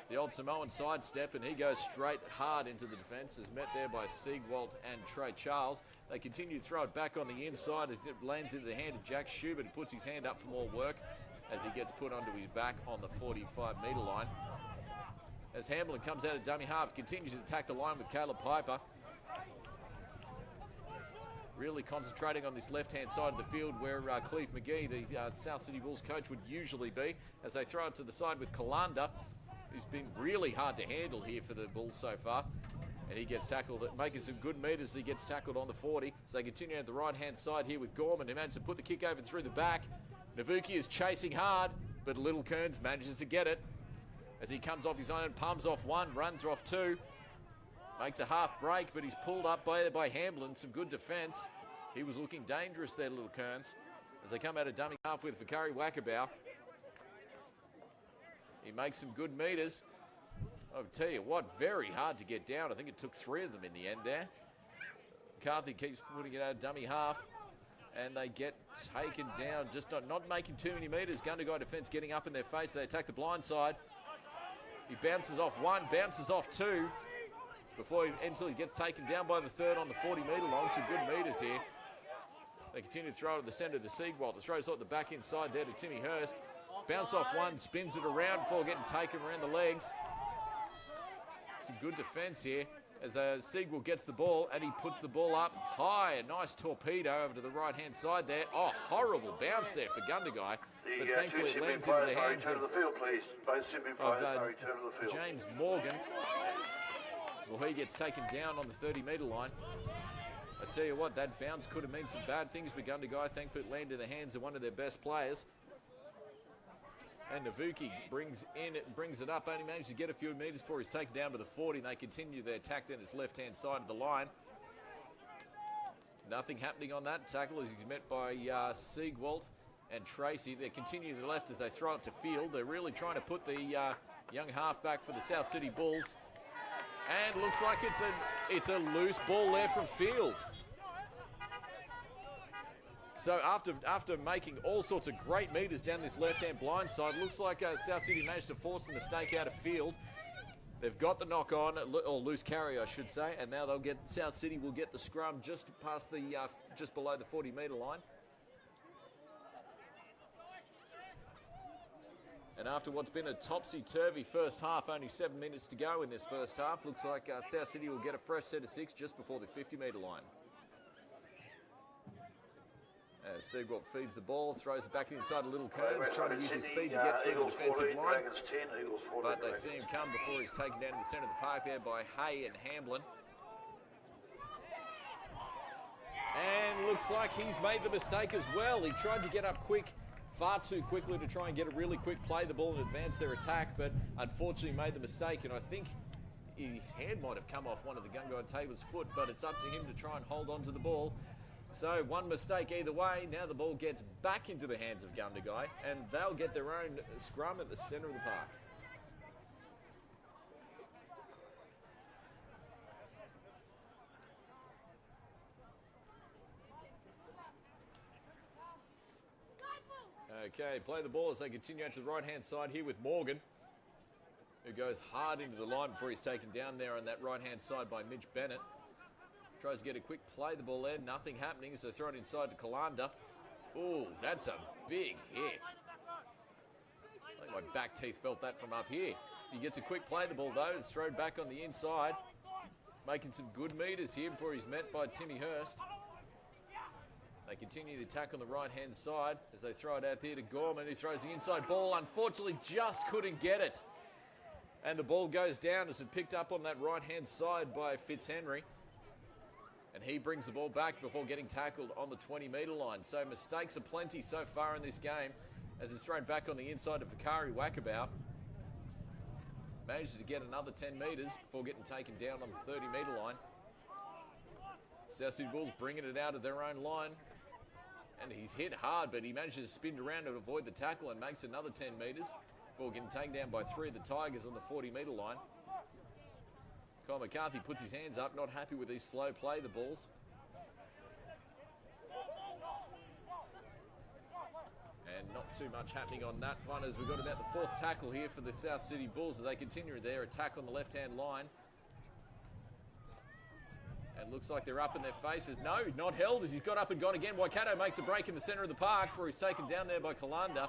The old Samoan sidestep, and he goes straight hard into the defence, is met there by Siegwalt and Trey Charles. They continue to throw it back on the inside. It lands into the hand of Jack Schubert, and puts his hand up for more work as he gets put onto his back on the 45-metre line. As HAMBLIN comes out of dummy half, continues to attack the line with Caleb Piper. Really concentrating on this left-hand side of the field where Cleve McGee, the South City Bulls coach, would usually be, as they throw it to the side with KILANDA, who's been really hard to handle here for the Bulls so far. And he gets tackled, making some good metres. He gets tackled on the 40. So they continue at the right-hand side here with Gorman, who manages to put the kick over through the back. Navuki is chasing hard, but Little Kearns manages to get it. As he comes off his own, palms off 1, runs off 2. Makes a half break, but he's pulled up by HAMBLIN. Some good defence. He was looking dangerous there, Little Kearns. As they come out of dummy half with Vikari Wakabau. He makes some good metres. I'll tell you what, very hard to get down. I think it took 3 of them in the end there. McCarthy keeps putting it out of dummy half. And they get taken down, just not making too many metres. Gundagai defence getting up in their face. They attack the blind side. He bounces off 1, bounces off 2. Until he gets taken down by the 3rd on the 40-metre line. Some good metres here. They continue to throw it at the centre to Siegwalt. The throws out the back inside there to Timmy Hurst. Bounce off 1, spins it around before getting taken around the legs. Some good defence here as Siegwalt gets the ball and he puts the ball up high. A nice torpedo over to the right-hand side there. Oh, horrible bounce there for Gundagai. But thankfully it lands into the hands of James Morgan. Well, he gets taken down on the 30-metre line. I tell you what, that bounce could have meant some bad things for Gundagai. Thankfully it landed in the hands of one of their best players. And Navuki brings it up, only managed to get a few metres before he's taken down by the 40, and they continue their attack down this left-hand side of the line. Nothing happening on that tackle as he's met by Siegwalt and Tracy. They continue to the left as they throw it to field. They're really trying to put the young halfback for the South City Bulls. And looks like it's a loose ball there from field. So after making all sorts of great metres down this left-hand blind side, looks like South City managed to force a mistake out of field. They've got the knock on, or loose carry, I should say, and now South City will get the scrum just past the just below the 40-metre line. And after what's been a topsy-turvy first half, only 7 minutes to go in this first half, looks like South City will get a fresh set of 6 just before the 50-metre line. As Seagwalt feeds the ball, throws it back inside a little Kearns, trying to use his speed to get through the defensive line. But they see him come before he's taken down to the centre of the park there by Hay and Hamblin. And looks like he's made the mistake as well. He tried to get up quick, far too quickly to try and get a really quick play the ball and advance their attack, but unfortunately made the mistake, and I think his hand might have come off one of the Gungai Tabor's foot, but it's up to him to try and hold on to the ball. So one mistake either way. Now the ball gets back into the hands of Gundagai, and they'll get their own scrum at the centre of the park. Okay, play the ball as they continue out to the right-hand side here with Morgan, who goes hard into the line before he's taken down there on that right-hand side by Mitch Bennett. Tries to get a quick play the ball there, nothing happening, so throw it inside to Kilanda. Ooh, that's a big hit. I think my back teeth felt that from up here. He gets a quick play the ball though, it's thrown back on the inside. Making some good meters here before he's met by Timmy Hurst. They continue the attack on the right-hand side as they throw it out there to Gorman, who throws the inside ball. Unfortunately, just couldn't get it. And the ball goes down as it's picked up on that right-hand side by Fitzhenry. And he brings the ball back before getting tackled on the 20-metre line. So mistakes are plenty so far in this game as it's thrown back on the inside of Vakari Wackabout. Manages to get another 10 metres before getting taken down on the 30-metre line. South City Bulls bringing it out of their own line. And he's hit hard, but he manages to spin around and avoid the tackle and makes another 10 metres before getting taken down by 3 of the Tigers on the 40-metre line. Kyle McCarthy puts his hands up, not happy with his slow play, the balls. And not too much happening on that one as we've got about the 4th tackle here for the South City Bulls as they continue their attack on the left-hand line. And looks like they're up in their faces. No, not held as he's got up and gone again. Waikato makes a break in the centre of the park where he's taken down there by Kilanda.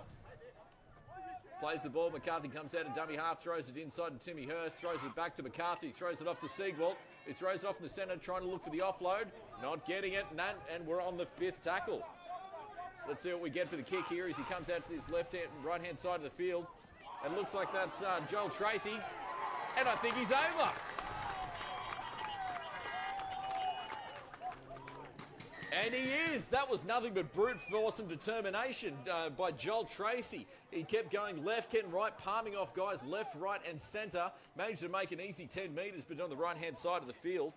Plays the ball. McCarthy comes out of dummy half, throws it inside to Timmy Hurst, throws it back to McCarthy, throws it off to Seagwalt. He throws it off in the centre, trying to look for the offload. Not getting it, and we're on the 5th tackle. Let's see what we get for the kick here as he comes out to this left-hand, right-hand side of the field. And looks like that's Joel Tracy. And I think he's over. And he is. That was nothing but brute force and determination by Joel Tracy. He kept going left, getting right, palming off guys left, right, and centre. Managed to make an easy 10 metres, but on the right-hand side of the field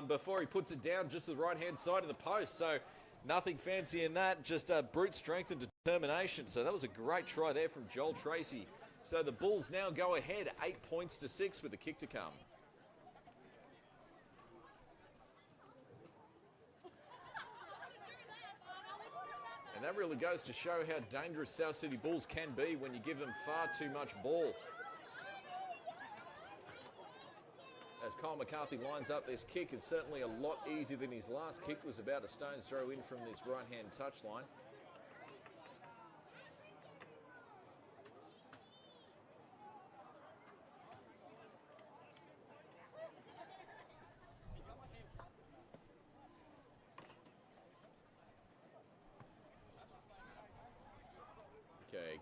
before he puts it down just to the right-hand side of the post. So nothing fancy in that, just brute strength and determination. So that was a great try there from Joel Tracy. So the Bulls now go ahead 8 points to 6 with the kick to come. And that really goes to show how dangerous South City Bulls can be when you give them far too much ball. As Kyle McCarthy lines up this kick, it's certainly a lot easier than his last kick was about a stone's throw in from this right-hand touchline.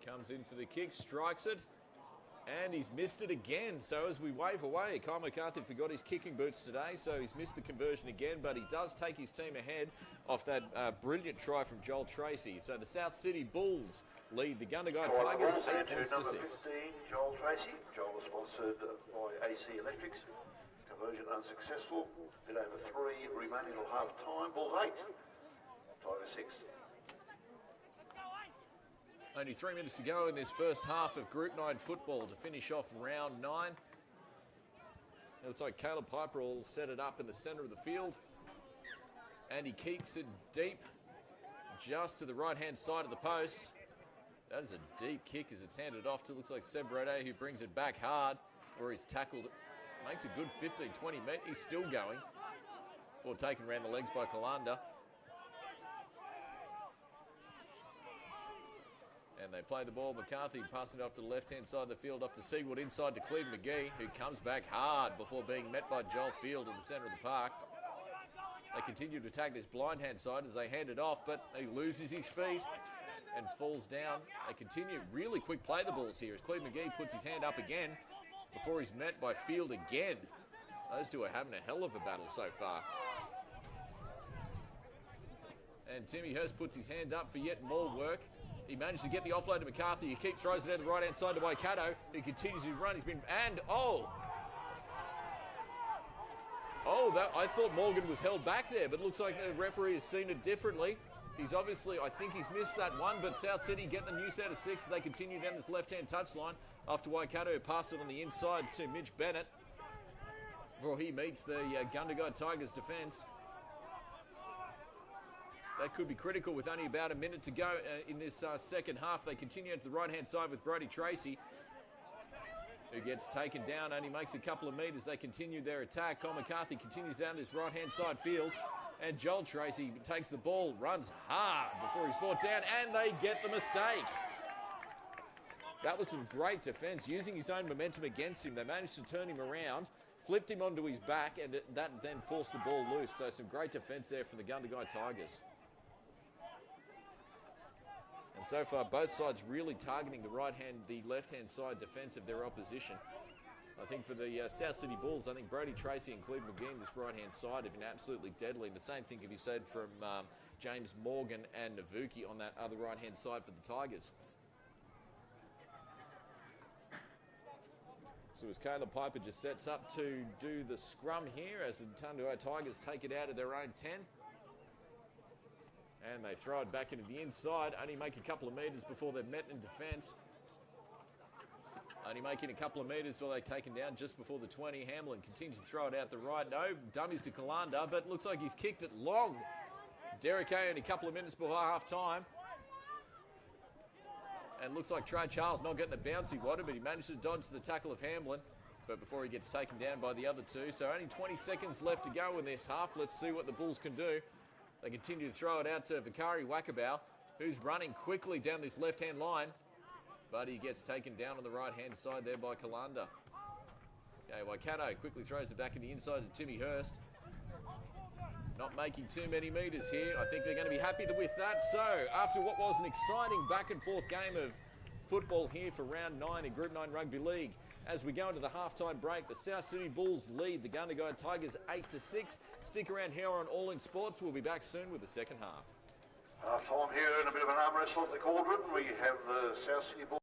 Comes in for the kick, strikes it, and he's missed it again. So as we wave away, Kyle McCarthy forgot his kicking boots today, so he's missed the conversion again, but he does take his team ahead off that brilliant try from Joel Tracy. So the South City Bulls lead the Gundagai Tigers 8 points to 6. 15, Joel Tracy. Joel was sponsored by AC Electrics. Conversion unsuccessful. Bit over 3 remaining till half time. Bulls 8. Tigers 6. Only 3 minutes to go in this first half of Group 9 football to finish off round 9. It looks like Caleb Piper will set it up in the centre of the field. And he keeps it deep just to the right-hand side of the post. That is a deep kick as it's handed off to, looks like Seb Rode, who brings it back hard where he's tackled. Makes a good 15, 20 metres. He's still going before taken around the legs by Kilanda. And they play the ball. McCarthy passing it off to the left-hand side of the field, off to Seawood, inside to Cleve McGee, who comes back hard before being met by Joel Field in the centre of the park. They continue to attack this blind hand side as they hand it off, but he loses his feet and falls down. They continue really quick play the balls here as Cleve McGee puts his hand up again before he's met by Field again. Those two are having a hell of a battle so far. And Timmy Hurst puts his hand up for yet more work. He managed to get the offload to McCarthy. He keeps throws it down the right-hand side to Waikato. He continues to run. He's been... And, I thought Morgan was held back there, but it looks like the referee has seen it differently. He's obviously, I think he's missed that one, but South City get the new set of 6 as they continue down this left-hand touchline after Waikato pass it on the inside to Mitch Bennett before he meets the Gundagai Tigers defence. That could be critical with only about a minute to go in this second half. They continue to the right-hand side with Brody Tracy, who gets taken down, only makes a couple of metres. They continue their attack. Con McCarthy continues down this right-hand side field, and Joel Tracy takes the ball, runs hard before he's brought down, and they get the mistake. That was some great defence, using his own momentum against him. They managed to turn him around, flipped him onto his back, and that then forced the ball loose. So some great defence there from the Gundagai Tigers. And so far, both sides really targeting the left-hand side defence of their opposition. I think for the South City Bulls, I think Brody Tracy and Cleve McGee, this right-hand side, have been absolutely deadly. And the same thing can be said from James Morgan and Navuki on that other right-hand side for the Tigers. So as Caleb Piper just sets up to do the scrum here, as the Gundagai Tigers take it out of their own 10. And they throw it back into the inside, only make a couple of metres before they're met in defence. Only making a couple of metres before they're taken down just before the 20. Hamblin continues to throw it out the right. No, dummies to Kilanda, but looks like he's kicked it long. Derek A only a couple of minutes before half-time. And looks like Trey Charles not getting the bounce he wanted, but he managed to dodge the tackle of Hamblin. But before he gets taken down by the other two. So only 20 seconds left to go in this half. Let's see what the Bulls can do. They continue to throw it out to Vikari Wakabau, who's running quickly down this left-hand line. But he gets taken down on the right-hand side there by Kilanda. Okay, Waikato quickly throws it back in the inside to Timmy Hurst. Not making too many metres here. I think they're going to be happy with that. So, after what was an exciting back-and-forth game of football here for round 9 in Group 9 Rugby League, as we go into the halftime break, the South City Bulls lead the Gundagai Tigers 8-6. Stick around here on All In Sports. We'll be back soon with the second half. Half-time here in a bit of an arm wrestle at the Cauldron. We have the South City Bulls.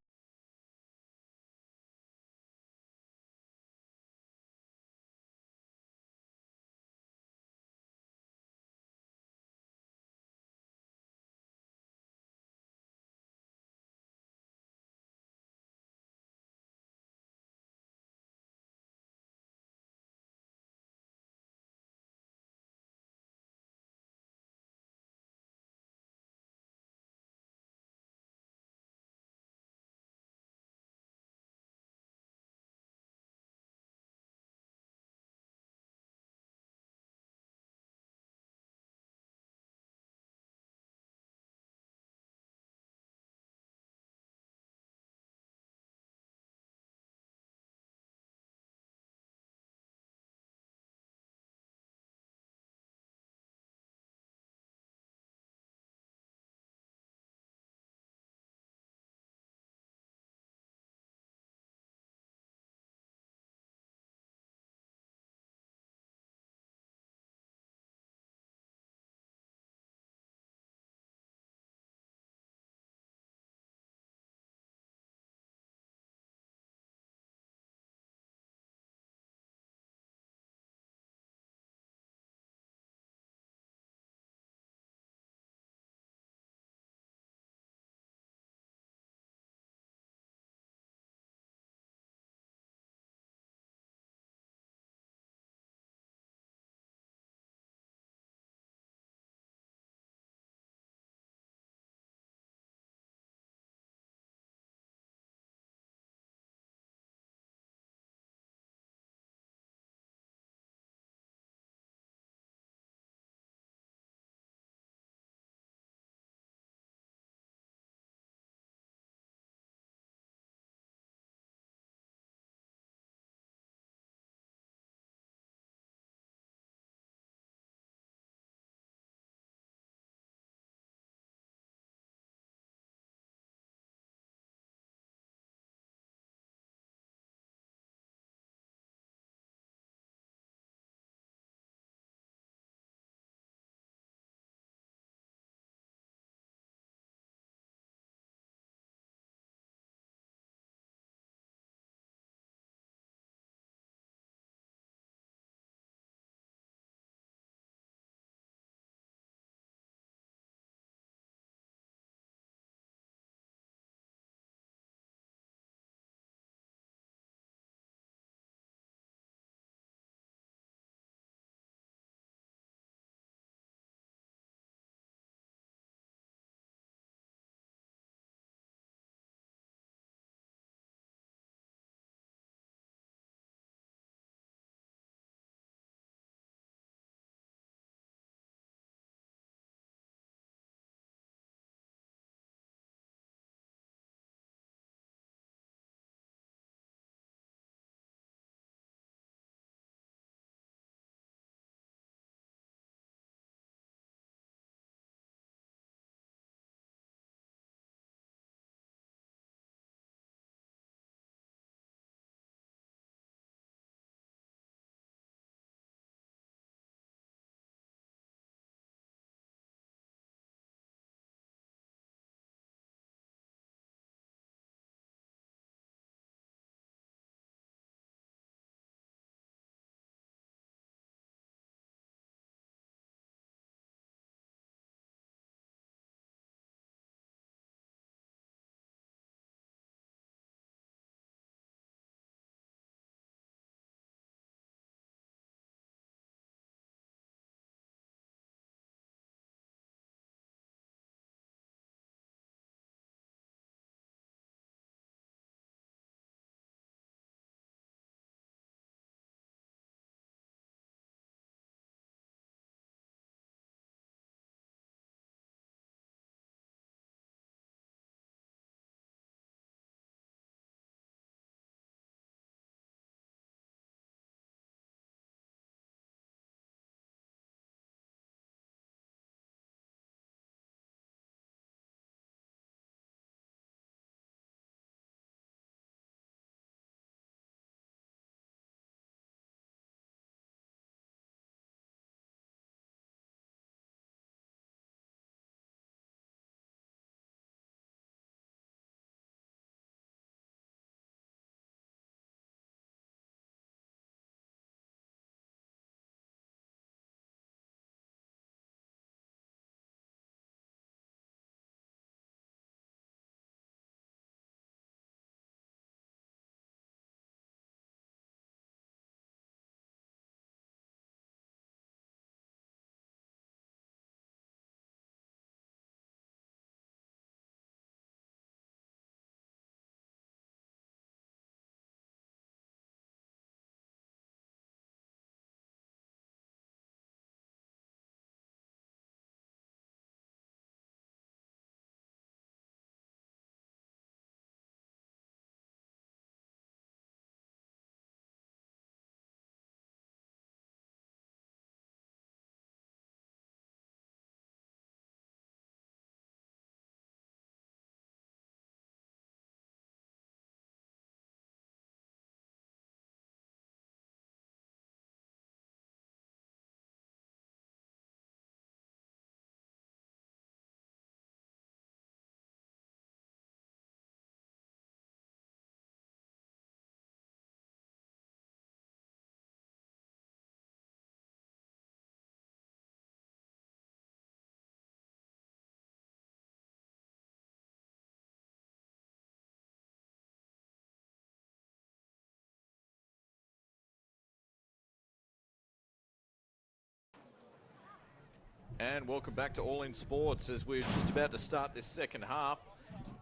And welcome back to All In Sports as we're just about to start this second half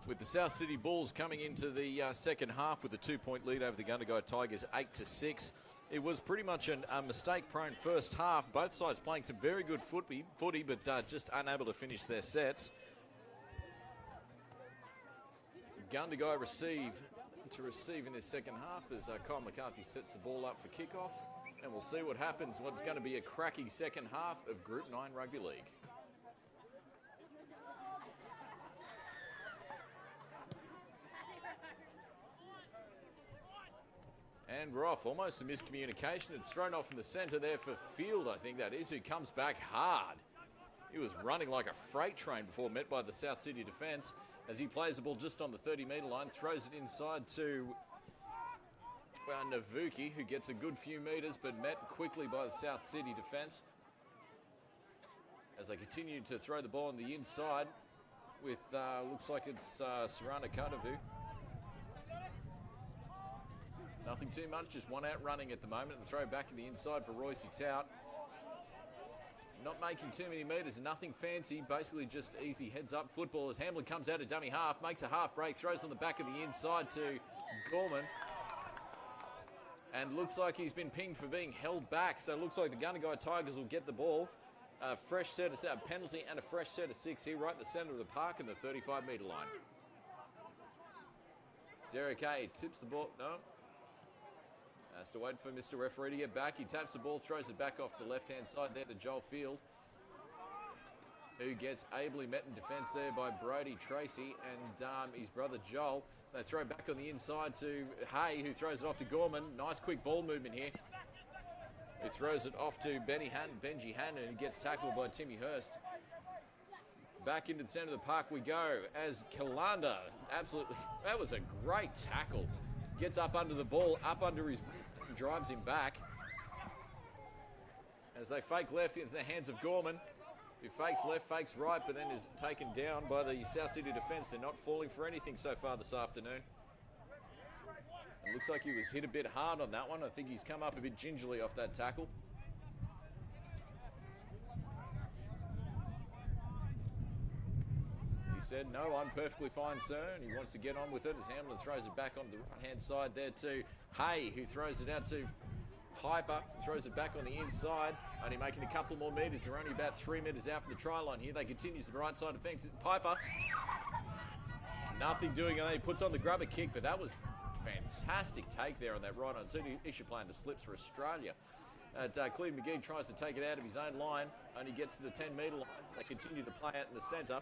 with the South City Bulls coming into the second half with a 2-point lead over the Gundagai Tigers, 8-6. It was pretty much a mistake-prone first half. Both sides playing some very good footy but just unable to finish their sets. Gundagai receive in this second half as Kyle McCarthy sets the ball up for kickoff. And we'll see what happens. What's going to be a cracking second half of Group 9 Rugby League. And we're off. Almost a miscommunication. It's thrown off in the centre there for Field, I think that is, who comes back hard. He was running like a freight train before met by the South City defence as he plays the ball just on the 30-metre line, throws it inside to Navuki, who gets a good few metres, but met quickly by the South City defence. As they continue to throw the ball on the inside with, looks like it's SORONAKADAVU. Nothing too much, just one out running at the moment. And throw back to the inside for Royce TOUT. Not making too many metres, nothing fancy, basically just easy heads-up football as Hamblin comes out of dummy half, makes a half break, throws on the back of the inside to Gorman. And looks like he's been pinged for being held back. So it looks like the Gundagai Tigers will get the ball. A fresh set of penalty and a fresh set of 6 here right in the centre of the park in the 35-metre line. Derek A tips the ball. No. Has to wait for Mr. Referee to get back. He taps the ball, throws it back off the left-hand side there to Joel Field, who gets ably met in defence there by Brody Tracy and his brother Joel. They throw back on the inside to Hay, who throws it off to Gorman. Nice quick ball movement here. Who throws it off to Benjy Hannan, who gets tackled by Timmy Hurst. Back into the centre of the park we go as KILANDA, absolutely, that was a great tackle. Gets up under the ball, up under his, drives him back. As they fake left into the hands of Gorman, who fakes left, fakes right, but then is taken down by the South City defence. They're not falling for anything so far this afternoon. It looks like he was hit a bit hard on that one. I think he's come up a bit gingerly off that tackle. He said, "No, I'm perfectly fine, sir," and he wants to get on with it as Hamblin throws it back onto the right-hand side there to Hay, who throws it out to Piper, throws it back on the inside, only making a couple more metres. They're only about 3 metres out from the try line here. They continue to the right side of the fence. Piper, nothing doing, and then he puts on the grubber kick, but that was fantastic take there on that right on. So he should play in the slips for Australia. Cleveland McGee tries to take it out of his own line, only gets to the 10-metre line. They continue to play out in the centre.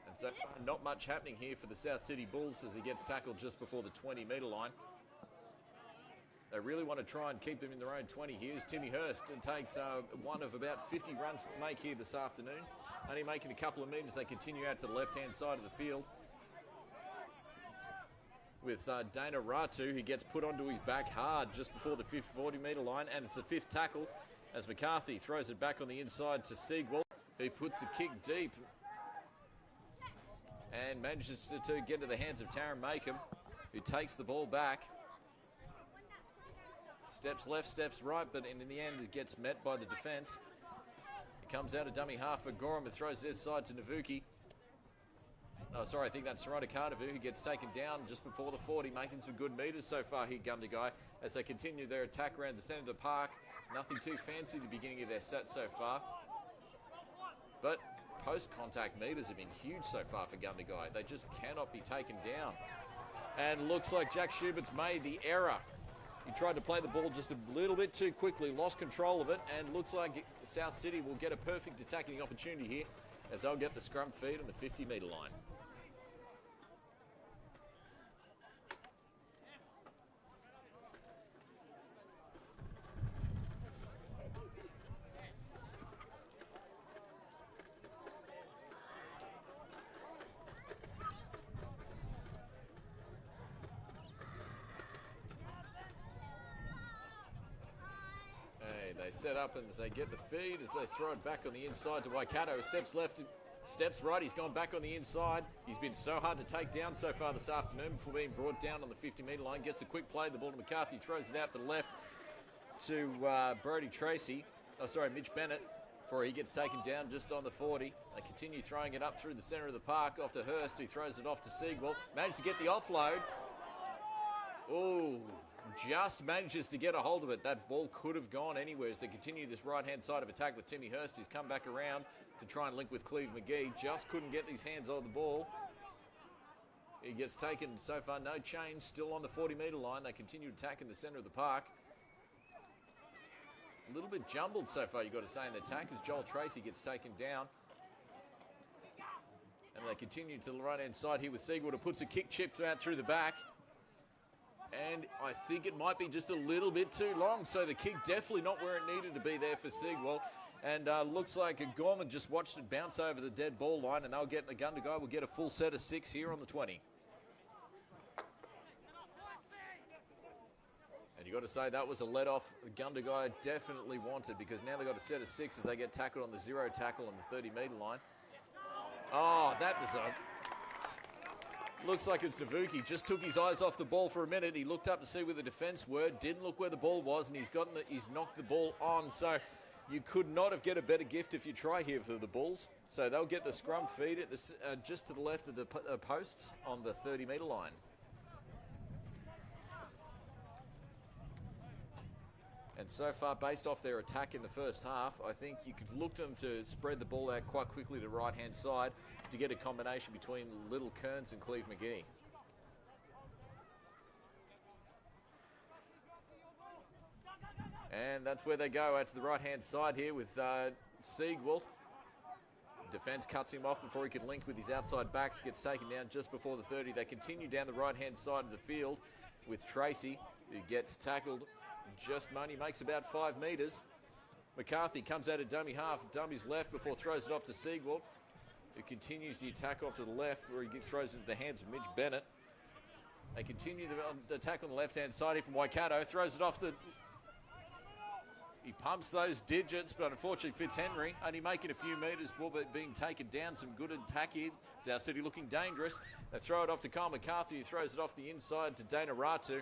And so not much happening here for the South City Bulls as he gets tackled just before the 20-metre line. They really want to try and keep them in their own 20 here. Timmy Hurst takes one of about 50 runs to make here this afternoon. Only making a couple of metres. They continue out to the left-hand side of the field with Dana Ratu, who gets put onto his back hard just before the 40-metre line, and it's the 5th tackle as McCarthy throws it back on the inside to Siegwald, who puts a kick deep and manages to get to the hands of Tarron MAKEHAM, who takes the ball back. Steps left, steps right, but in the end it gets met by the defence. It comes out of dummy half for Gorman, throws this side to Navuki. Oh, sorry, I think that's SORONAKADAVU, who gets taken down just before the 40, making some good metres so far here, Gundagai, as they continue their attack around the centre of the park. Nothing too fancy at the beginning of their set so far. But post-contact metres have been huge so far for Gundagai. They just cannot be taken down. And looks like Jack Schubert's made the error. He tried to play the ball just a little bit too quickly, lost control of it, and looks like South City will get a perfect attacking opportunity here as they'll get the scrum feed on the 50-metre line. They set up and they get the feed as they throw it back on the inside to Waikato. Steps left, steps right. He's gone back on the inside. He's been so hard to take down so far this afternoon before being brought down on the 50-metre line. Gets a quick play. The ball to McCarthy. Throws it out to the left to Brody Tracy, Mitch Bennett, before he gets taken down just on the 40. They continue throwing it up through the centre of the park, off to Hurst, who throws it off to Siegwald. Managed to get the offload. Oh, just manages to get a hold of it. That ball could have gone anywhere as they continue this right-hand side of attack with Timmy Hurst. He's come back around to try and link with Cleve McGee. Just couldn't get these hands on the ball. He gets taken so far, no change, still on the 40-metre line. They continue attacking the centre of the park. A little bit jumbled so far, you've got to say, in the attack as Joel Tracy gets taken down. And they continue to the right-hand side here with Siegwald, who puts a kick chip out through the back. And I think it might be just a little bit too long, so the kick definitely not where it needed to be there for Siegwald. And looks like Gorman just watched it bounce over the dead ball line, and they'll get the Gundagai. We'll get a full set of 6 here on the 20. And you've got to say that was a let-off Gundagai definitely wanted, because now they've got a set of 6 as they get tackled on the 0 tackle on the 30-metre line. Oh, that was looks like it's Navuki. Just took his eyes off the ball for a minute. He looked up to see where the defence were, didn't look where the ball was, and he's knocked the ball on. So you could not have get a better gift if you try here for the Bulls. So they'll get the scrum feed at the, just to the left of the posts on the 30-metre line. And so far, based off their attack in the first half, I think you could look to them to spread the ball out quite quickly to the right-hand side to get a combination between Little Kearns and Cleve McGee. And that's where they go, out to the right-hand side here with Siegwald. Defence cuts him off before he could link with his outside backs, gets taken down just before the 30. They continue down the right-hand side of the field with Tracy, who gets tackled just money, makes about 5 metres. McCarthy comes out of dummy half, dummy's left before throws it off to Siegwald, who continues the attack off to the left where he throws it into the hands of Mitch Bennett. They continue the attack on the left-hand side here from Waikato, throws it off the... He pumps those digits, but unfortunately Fitzhenry only making a few metres, but being taken down. Some good attack here. Southcity looking dangerous. They throw it off to Kyle McCarthy, who throws it off the inside to Dana Ratu.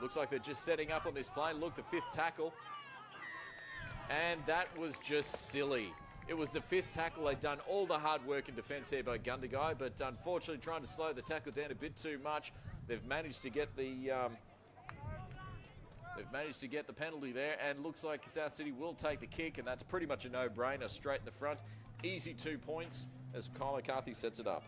Looks like they're just setting up on this play. Look, the 5th tackle. And that was just silly. It was the 5th tackle. They'd done all the hard work in defence here by Gundagai, but unfortunately trying to slow the tackle down a bit too much. They've managed to get the penalty there, and looks like Southcity will take the kick, and that's pretty much a no-brainer, straight in the front. Easy 2 points as Kyle McCarthy sets it up.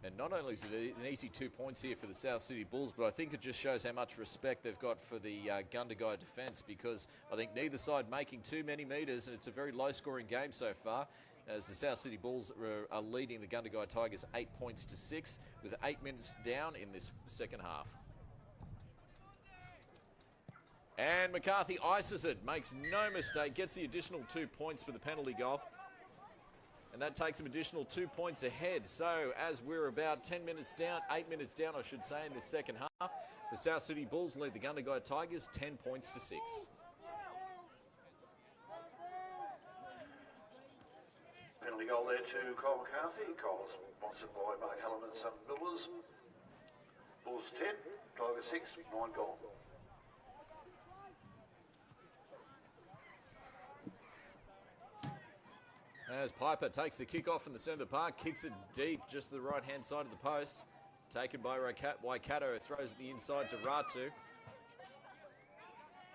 And not only is it an easy 2 points here for the Southcity Bulls, but I think it just shows how much respect they've got for the Gundagai defence, because I think neither side making too many metres, and it's a very low-scoring game so far, as the Southcity Bulls are leading the Gundagai Tigers 8 points to 6, with 8 minutes down in this second half. And McCarthy ices it, makes no mistake, gets the additional 2 points for the penalty goal. And that takes them additional 2 points ahead. So as we're about 10 minutes down, 8 minutes down, I should say, in this second half, the Southcity Bulls lead the Gundagai Tigers 10 points to 6. Penalty goal there to Kyle McCarthy. Kyle sponsored by Mark Hallam and Son Builders. Bulls 10, Tigers 6, 9 gone. As Piper takes the kick off in the centre of the park, kicks it deep, just to the right-hand side of the post. Taken by Waikato, who throws it the inside to Ratu,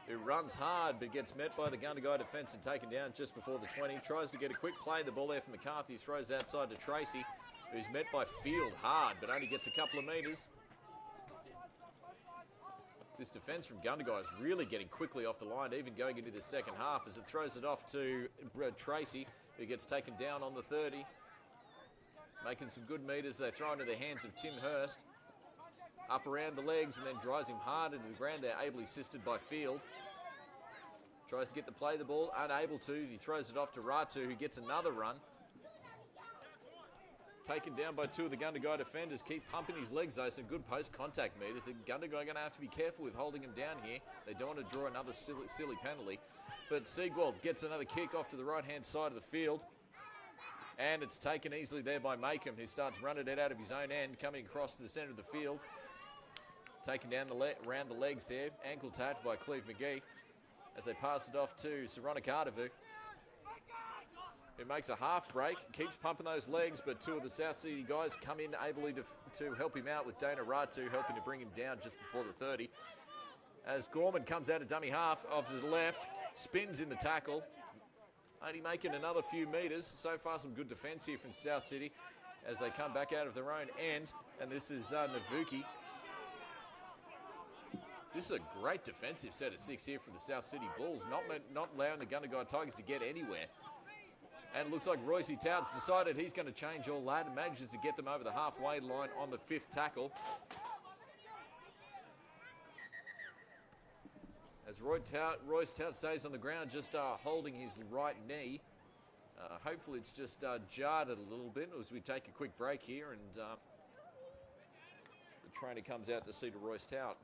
who runs hard but gets met by the Gundagai defence and taken down just before the 20. Tries to get a quick play, the ball there from McCarthy, throws outside to Tracy, who's met by Field hard but only gets a couple of metres. This defence from Gundagai is really getting quickly off the line, even going into the second half, as it throws it off to Tracy, who gets taken down on the 30. Making some good metres. They throw into the hands of Tim Hurst. Up around the legs and then drives him hard into the ground there, ably assisted by Field. Tries to get the play the ball, unable to. He throws it off to Ratu, who gets another run. Taken down by 2 of the Gundagai defenders. Keep pumping his legs though, some good post-contact meters. The Gundagai are going to have to be careful with holding him down here. They don't want to draw another silly penalty. but Siegwald gets another kick off to the right-hand side of the field. And it's taken easily there by Makeham, who starts running it out of his own end, coming across to the centre of the field. Taken down around the legs there, ankle tapped by Cleve McGee as they pass it off to SORONAKADAVU, who makes a half break, keeps pumping those legs, but two of the South City guys come in ably to help him out, with Dana Ratu helping to bring him down just before the 30. As Gorman comes out of dummy half off to the left, spins in the tackle, only making another few metres. So far some good defence here from South City as they come back out of their own end, and this is Navuki. This is a great defensive set of 6 here from the South City Bulls, not allowing the Gundagai Tigers to get anywhere. And it looks like Royce TOUT's decided he's going to change all that and manages to get them over the halfway line on the 5th tackle. As Royce Tout stays on the ground, just holding his right knee. Hopefully it's just jarred it a little bit as we take a quick break here, and the trainer comes out to see to Royce Tout.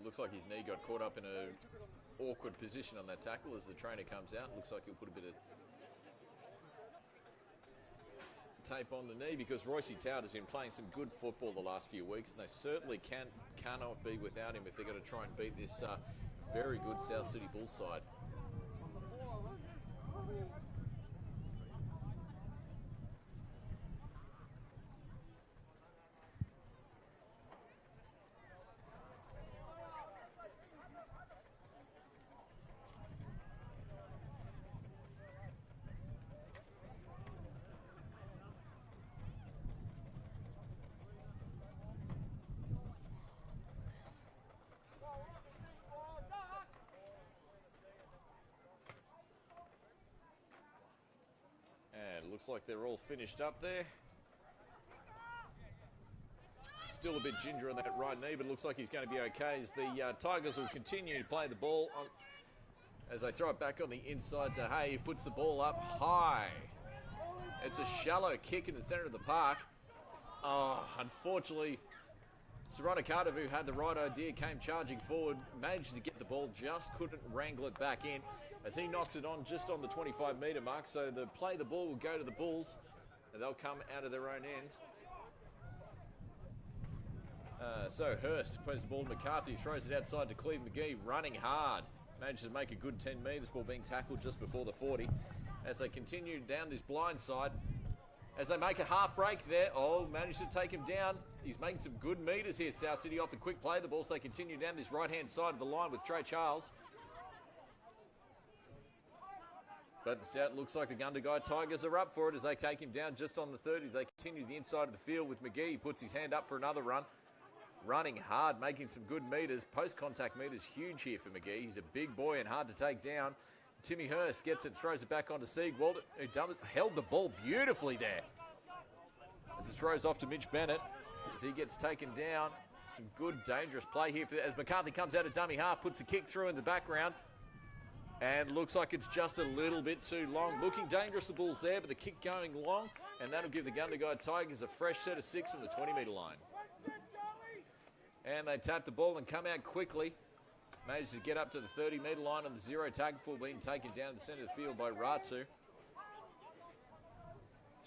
Looks like his knee got caught up in an awkward position on that tackle as the trainer comes out. Looks like he'll put a bit of tape on the knee, because Royce Tout has been playing some good football the last few weeks, and they certainly cannot be without him if they're going to try and beat this very good South City Bulls side. Looks like they're all finished up there. Still a bit ginger on that right knee, but it looks like he's going to be okay as the Tigers will continue to play the ball on, as they throw it back on the inside to Hay, who puts the ball up high. It's a shallow kick in the centre of the park. Oh, unfortunately, SORONAKADAVU had the right idea, came charging forward, managed to get the ball, just couldn't wrangle it back in, as he knocks it on just on the 25-metre mark. So the ball will go to the Bulls, and they'll come out of their own end. So Hurst plays the ball to McCarthy, throws it outside to Cleve McGee, running hard. Manages to make a good 10 metres, ball being tackled just before the 40. As they continue down this blind side, as they make a half break there, managed to take him down. He's making some good metres here, South City, off the quick play of the ball. So they continue down this right-hand side of the line with Trey Charles. But it looks like the Gundagai Tigers are up for it as they take him down just on the 30. They continue the inside of the field with McGee. He puts his hand up for another run. Running hard, making some good metres. Post-contact metres huge here for McGee. He's a big boy and hard to take down. Timmy Hurst gets it, throws it back onto Siegwald, who held the ball beautifully there. As it throws off to Mitch Bennett, as he gets taken down. Some good, dangerous play here as McCarthy comes out of dummy half, puts a kick through in the background. And looks like it's just a little bit too long. Looking dangerous, the Bulls there, but the kick going long. And that'll give the Gundagai Tigers a fresh set of 6 on the 20-metre line. And they tap the ball and come out quickly. Managed to get up to the 30-metre line on the 0 tackle, full being taken down the centre of the field by Ratu.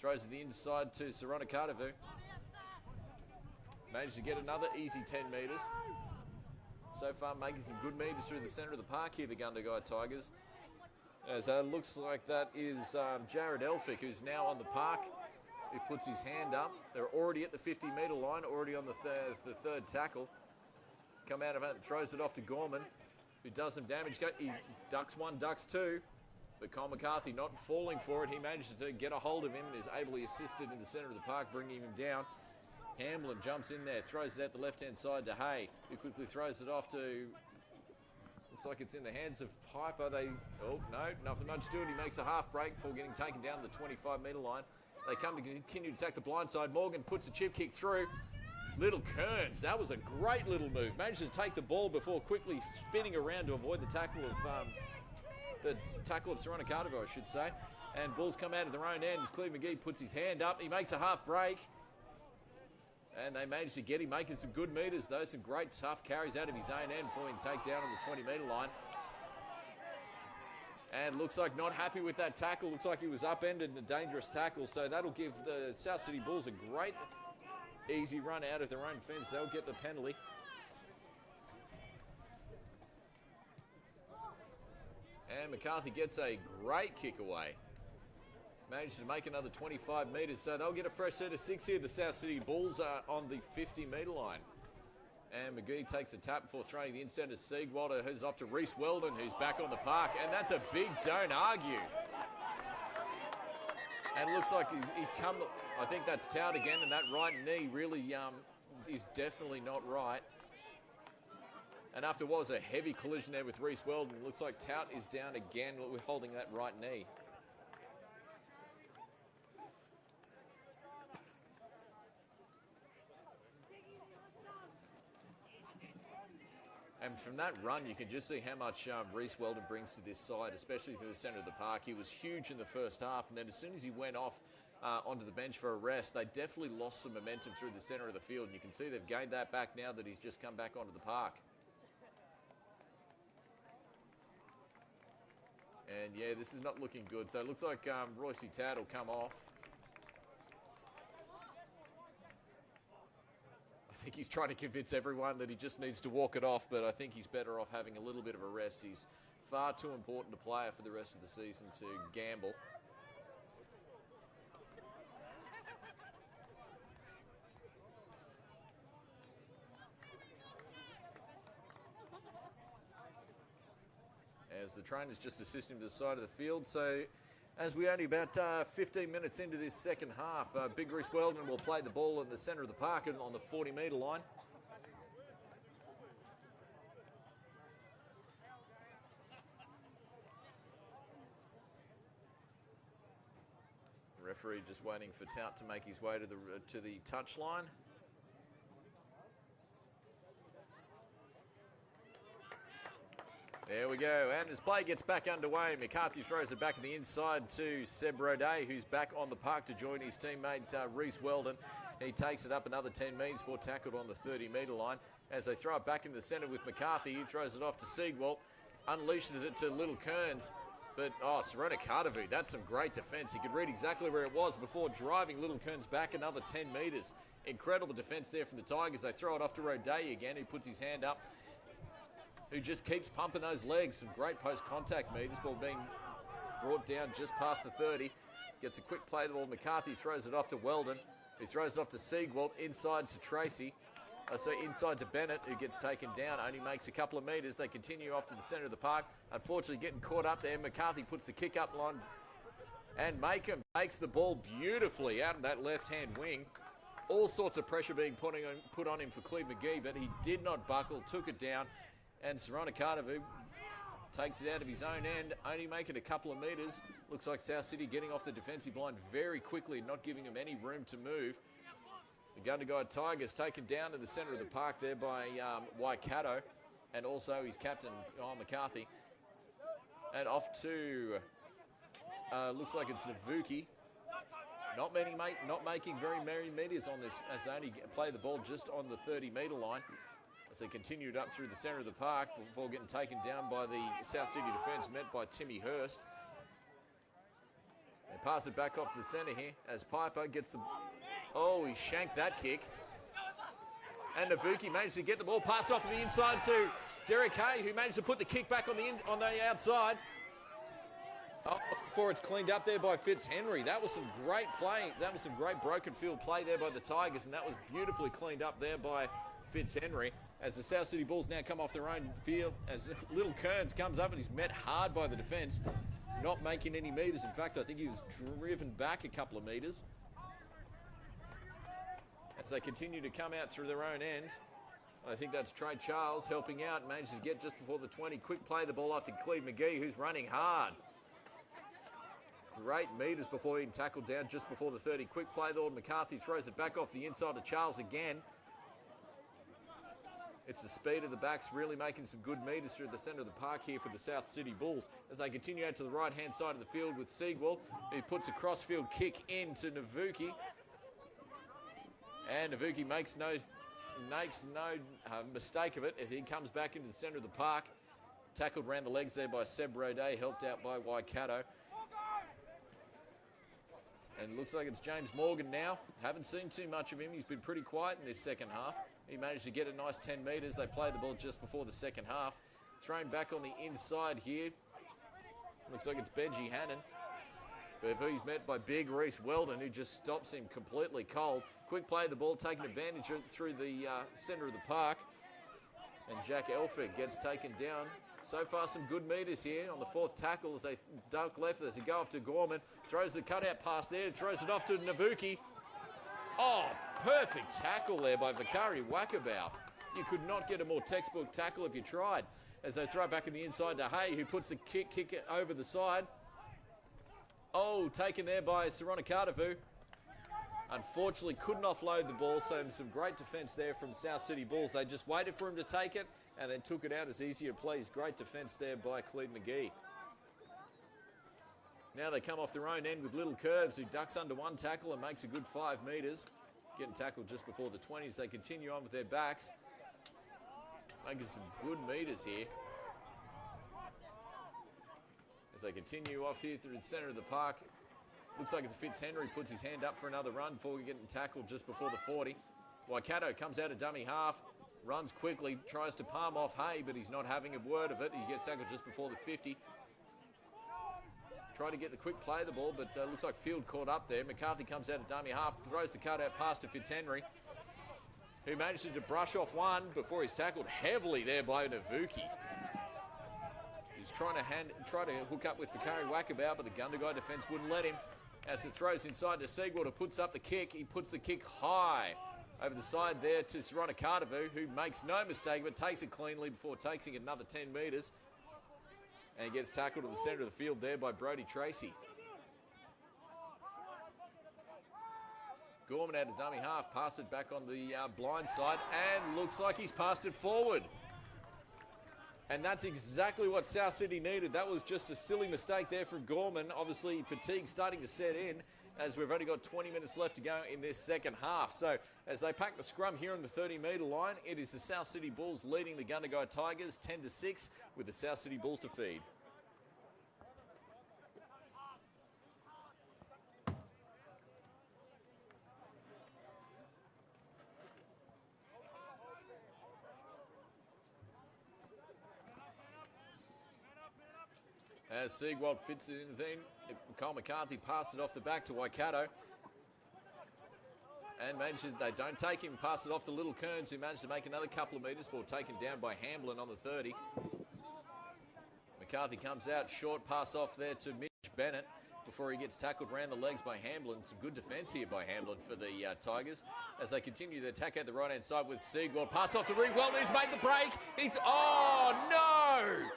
Throws it the inside to SORONAKADAVU. Managed to get another easy 10 metres. So far making some good metres through the centre of the park here, the Gundagai Tigers. As looks like that is Jared ELPHICK, who's now on the park. He puts his hand up. They're already at the 50-metre line, already on the third tackle. Come out of it and throws it off to Gorman, who does some damage. He ducks one, ducks two, but Cole McCarthy not falling for it. He manages to get a hold of him and is ably assisted in the centre of the park, bringing him down. Hamblin jumps in there, throws it out the left-hand side to Hay, who quickly throws it off to Looks like it's in the hands of Piper. Oh, no, nothing much to it. He makes a half break before getting taken down to the 25-metre line. They come to continue to attack the blind side. Morgan puts a chip kick through. Little Kearns, that was a great little move. Managed to take the ball before quickly spinning around to avoid the tackle of Sorona-Kadavuu, I should say. And Bulls come out of their own end as Cleve McGee puts his hand up. He makes a half break. And they managed to get him making some good metres, though. Some great tough carries out of his own end before he can take down on the 20-metre line. And looks like not happy with that tackle. Looks like he was upended in a dangerous tackle. So that'll give the South City Bulls a great easy run out of their own fence. They'll get the penalty. And McCarthy gets a great kick away. Managed to make another 25 metres. So they'll get a fresh set of 6 here. The South City Bulls are on the 50-metre line. And McGee takes a tap before throwing the inside to Siegwalder, who's off to Reese Weldon, who's back on the park. And that's a big don't argue. And it looks like he's come, I think that's Tout again, and that right knee really is definitely not right. And after what was a heavy collision there with Reese Weldon, it looks like Tout is down again with holding that right knee. And from that run, you can just see how much Reese Weldon brings to this side, especially through the centre of the park. He was huge in the first half, and then as soon as he went off onto the bench for a rest, they definitely lost some momentum through the centre of the field. And you can see they've gained that back now that he's just come back onto the park. And yeah, this is not looking good. So it looks like Royce TOUT will come off. I think he's trying to convince everyone that he just needs to walk it off, but I think he's better off having a little bit of a rest. He's far too important a player for the rest of the season to gamble. As the trainers just assist him to the side of the field. So as we're only about 15 minutes into this second half, Big Reese Weldon will play the ball in the centre of the park and on the 40-metre line. The referee just waiting for Tout to make his way to the touch line. There we go, and as play gets back underway, McCarthy throws it back in the inside to Seb Rodet, who's back on the park to join his teammate Reese Weldon. He takes it up another 10 metres before tackled on the 30-metre line. As they throw it back in the centre with McCarthy, he throws it off to Siegwalt, unleashes it to Little Kearns. But, SORONAKADAVU, that's some great defence. He could read exactly where it was before driving Little Kearns back another 10 metres. Incredible defence there from the Tigers. They throw it off to Rodet again, who puts his hand up, who just keeps pumping those legs. Some great post-contact meters. Ball being brought down just past the 30. Gets a quick play to the ball. McCarthy throws it off to Weldon, who throws it off to Siegwalt, inside to Tracy. Inside to Bennett, who gets taken down, only makes a couple of metres. They continue off to the centre of the park. Unfortunately, getting caught up there. McCarthy puts the kick up line, and Makeham takes the ball beautifully out of that left-hand wing. All sorts of pressure being put on him for Cleve McGee, but he did not buckle, took it down. And SORONAKADAVU takes it out of his own end, only making a couple of metres. Looks like South City getting off the defensive line very quickly, not giving them any room to move. The Gundagai Tigers taken down in the centre of the park there by Waikato, and also his captain, McCarthy. And off to, looks like it's Navuki. Not making very many metres on this, as they only play the ball just on the 30-metre line. As they continued up through the centre of the park before getting taken down by the South City defence, met by Timmy Hurst. They pass it back off to the centre here as Piper gets the... Oh, he shanked that kick. And Navuki managed to get the ball passed off to the inside to Derek Hay, who managed to put the kick back on the outside. Oh, before it's cleaned up there by Fitzhenry. That was some great play. That was some great broken field play there by the Tigers, and that was beautifully cleaned up there by Fitzhenry. As the South City Bulls now come off their own field, as Little Kearns comes up and he's met hard by the defence, not making any metres. In fact, I think he was driven back a couple of metres. As they continue to come out through their own end. I think that's Trey Charles helping out. Manages to get just before the 20. Quick play the ball off to Cleve McGee, who's running hard. Great meters before being tackled down just before the 30. Quick play though. McCarthy throws it back off the inside to Charles again. It's the speed of the backs really making some good meters through the centre of the park here for the South City Bulls as they continue out to the right-hand side of the field with Siegwald, who puts a cross-field kick into Navuki. And Navuki makes no mistake of it as he comes back into the centre of the park. Tackled around the legs there by Seb Rodet, helped out by Waikato. And it looks like it's James Morgan now. Haven't seen too much of him. He's been pretty quiet in this second half. He managed to get a nice 10 metres. They play the ball just before the second half. Thrown back on the inside here. Looks like it's Benjy Hannan. But he's met by big Reese Weldon, who just stops him completely cold. Quick play of the ball, taking advantage through the centre of the park. And Jack ELPHICK gets taken down. So far, some good metres here on the fourth tackle as they duck left. As they go off to Gorman. Throws the cutout pass there. Throws it off to Navuki. Oh, perfect tackle there by Vikari Wakabau. You could not get a more textbook tackle if you tried. As they throw it back in the inside to Hay, who puts the kick over the side. Oh, taken there by Soronakadavu. Unfortunately, couldn't offload the ball, so some great defence there from South City Bulls. They just waited for him to take it and then took it out as easy to please. Great defence there by Cleve McGee. Now they come off their own end with Little Curves, who ducks under one tackle and makes a good 5 metres. Getting tackled just before the 20s. They continue on with their backs. Making some good metres here. As they continue off here through the centre of the park. Looks like it's Fitzhenry puts his hand up for another run before getting tackled just before the 40. Waikato comes out of dummy half. Runs quickly, tries to palm off Hay, but he's not having a word of it. He gets tackled just before the 50. Trying to get the quick play of the ball, but looks like Field caught up there. McCarthy comes out of dummy half, throws the cutout pass to Fitzhenry, who manages to brush off one before he's tackled heavily there by Navuki. He's trying to hook up with Vikari Wakabau, but the Gundagai defence wouldn't let him. As it throws inside to Siegwald, who puts up the kick. He puts the kick high over the side there to Soronakadavu, who makes no mistake but takes it cleanly before taking it another 10 metres. And he gets tackled to the centre of the field there by Brodie Tracy. Gorman out of dummy half, passed it back on the blind side, and looks like he's passed it forward. And that's exactly what South City needed. That was just a silly mistake there from Gorman. Obviously, fatigue starting to set in as we've only got 20 minutes left to go in this second half. So as they pack the scrum here on the 30-metre line, it is the South City Bulls leading the Gundagai Tigers 10-6 with the South City Bulls to feed. As Siegwald fits it in the thing, Kyle McCarthy passes it off the back to Waikato. And manages, they don't take him, pass it off to Little Kearns, who managed to make another couple of metres before taken down by HAMBLIN on the 30. McCarthy comes out, short pass off there to Mitch Bennett before he gets tackled around the legs by HAMBLIN. Some good defence here by HAMBLIN for the Tigers as they continue their attack out the right-hand side with Siegwald. Pass off to Reed Weldon, who's made the break. Oh, no!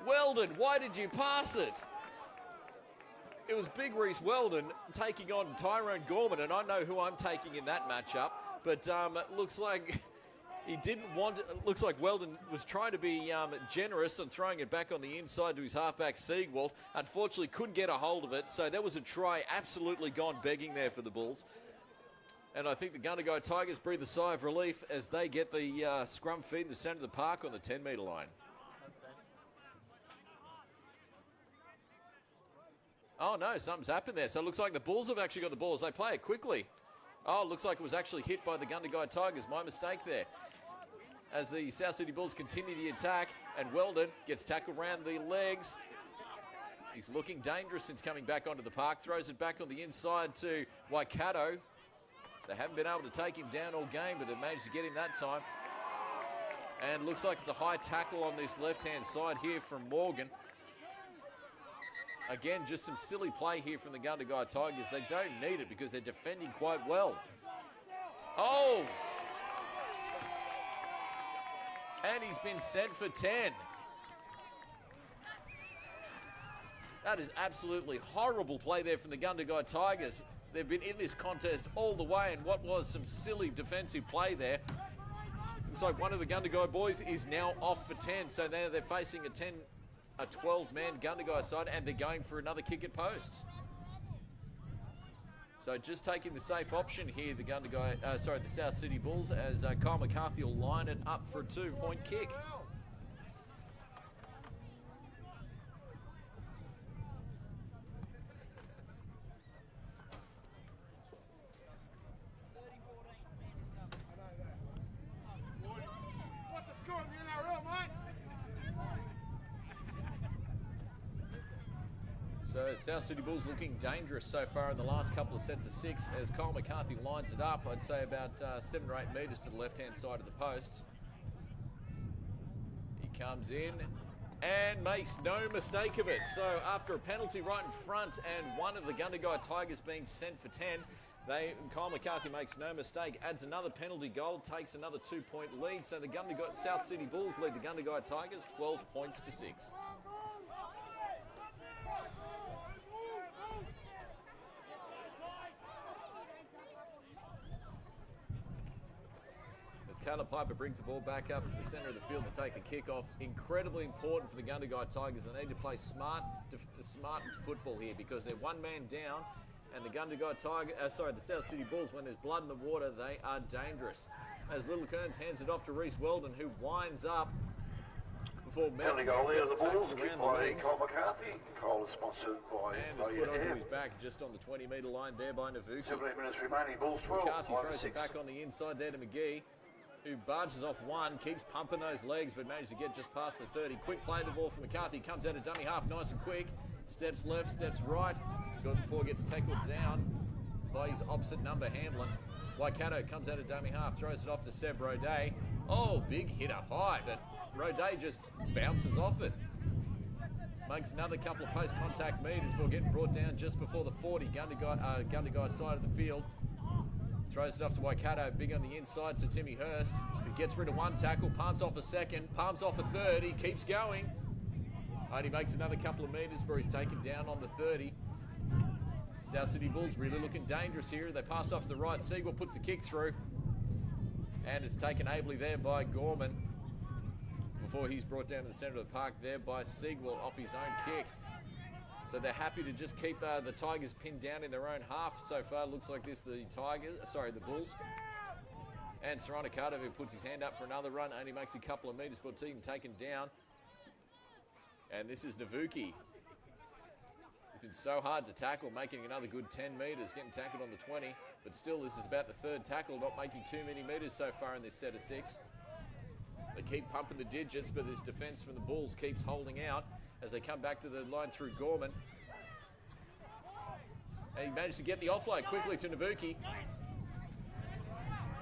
Weldon, why did you pass it? It was Big Reese Weldon taking on Tyron Gorman, and I know who I'm taking in that matchup, but it looks like he didn't want it. It looks like Weldon was trying to be generous and throwing it back on the inside to his halfback Siegwald. Unfortunately, couldn't get a hold of it, so that was a try absolutely gone begging there for the Bulls. And I think the Gundagai Tigers breathe a sigh of relief as they get the scrum feed in the centre of the park on the 10-metre line. Oh, no, something's happened there. So it looks like the Bulls have actually got the ball as they play it quickly. Oh, it looks like it was actually hit by the Gundagai Tigers. My mistake there. As the South City Bulls continue the attack, and Weldon gets tackled around the legs. He's looking dangerous since coming back onto the park. Throws it back on the inside to Waikato. They haven't been able to take him down all game, but they've managed to get him that time. And looks like it's a high tackle on this left-hand side here from Morgan. Again, just some silly play here from the Gundagai Tigers. They don't need it because they're defending quite well. Oh! And he's been sent for 10. That is absolutely horrible play there from the Gundagai Tigers. They've been in this contest all the way, and what was some silly defensive play there. Looks like one of the Gundagai boys is now off for 10, so now they're facing a 12-man Gundagai side, and they're going for another kick at posts. So just taking the safe option here, the the South City Bulls, as Kyle McCarthy will line it up for a 2-point kick. So South City Bulls looking dangerous so far in the last couple of sets of 6 as Kyle McCarthy lines it up, I'd say about 7 or 8 metres to the left-hand side of the posts. He comes in and makes no mistake of it. So after a penalty right in front and one of the Gundagai Tigers being sent for 10, Kyle McCarthy makes no mistake, adds another penalty goal, takes another 2-point lead. So the South City Bulls lead the Gundagai Tigers 12 points to 6. Caleb Piper brings the ball back up to the centre of the field to take the kick-off. Incredibly important for the Gundagai Tigers. They need to play smart football here because they're one man down, and the the South City Bulls, when there's blood in the water, they are dangerous. As Little Kearns hands it off to Reese Weldon, who winds up before penalty goal there to the Bulls, kicked by Kyle McCarthy. Kyle is sponsored by and is put onto his back just on the 20-metre line there by Navuki. 17 minutes remaining, Bulls 12. McCarthy throws it back on the inside there to McGee, who barges off one, keeps pumping those legs, but managed to get just past the 30. Quick play the ball for McCarthy, comes out of dummy half nice and quick, steps left, steps right, before gets tackled down by his opposite number, Hamblin. Waikato comes out of dummy half, throws it off to Seb Roday. Oh, big hit up high, but Roday just bounces off it. Makes another couple of post-contact meters before getting brought down just before the 40, Gundagai side of the field. Throws it off to Waikato, big on the inside to Timmy Hurst, who gets rid of one tackle, palms off a second, palms off a third, he keeps going. Only makes another couple of metres where he's taken down on the 30. South City Bulls really looking dangerous here. They passed off to the right, Siegel puts a kick through, and it's taken ably there by Gorman before he's brought down to the centre of the park there by Siegel off his own kick. So they're happy to just keep the Tigers pinned down in their own half so far. Looks like this, the Bulls. And SORONAKADAVU puts his hand up for another run, only makes a couple of metres before it's even taken down. And this is Navuki. It's been so hard to tackle, making another good 10 metres, getting tackled on the 20. But still, this is about the third tackle, not making too many metres so far in this set of 6. They keep pumping the digits, but this defence from the Bulls keeps holding out as they come back to the line through Gorman. And he managed to get the offload quickly to Navuki.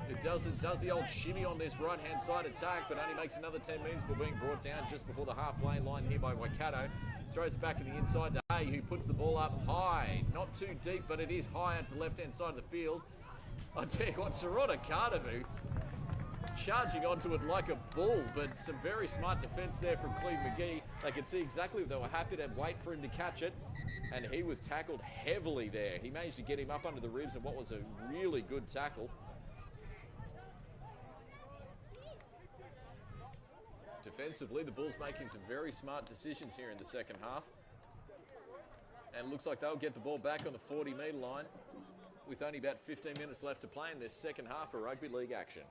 It does the old shimmy on this right-hand side attack, but only makes another 10 metres before being brought down just before the half-lane line here by Waikato. Throws it back to the inside to Hay, who puts the ball up high. Not too deep, but it is high out to the left-hand side of the field. I tell you what, SORONAKADAVU charging onto it like a bull, but some very smart defence there from Cleve McGee. They could see exactly, they were happy to wait for him to catch it, and he was tackled heavily there. He managed to get him up under the ribs in what was a really good tackle. Defensively, the Bulls making some very smart decisions here in the second half. And it looks like they'll get the ball back on the 40-metre line with only about 15 minutes left to play in this second half of rugby league action.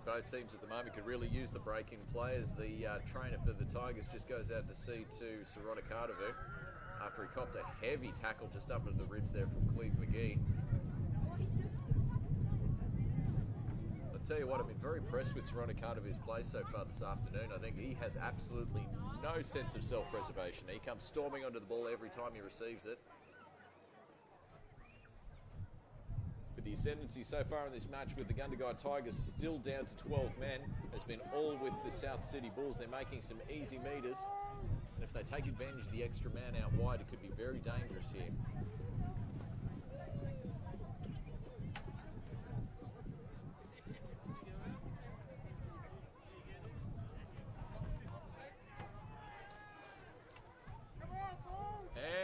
Both teams at the moment could really use the break-in play as the trainer for the Tigers just goes out to see to SORONAKADAVU. after he copped a heavy tackle just up into the ribs there from Cleve McGee. I'll tell you what, I've been very impressed with Soronakadavu's play so far this afternoon. I think he has absolutely no sense of self-preservation. He comes storming onto the ball every time he receives it. But the ascendancy so far in this match with the Gundagai Tigers still down to 12 men has been all with the South City Bulls. They're making some easy meters. And if they take advantage of the extra man out wide, it could be very dangerous here.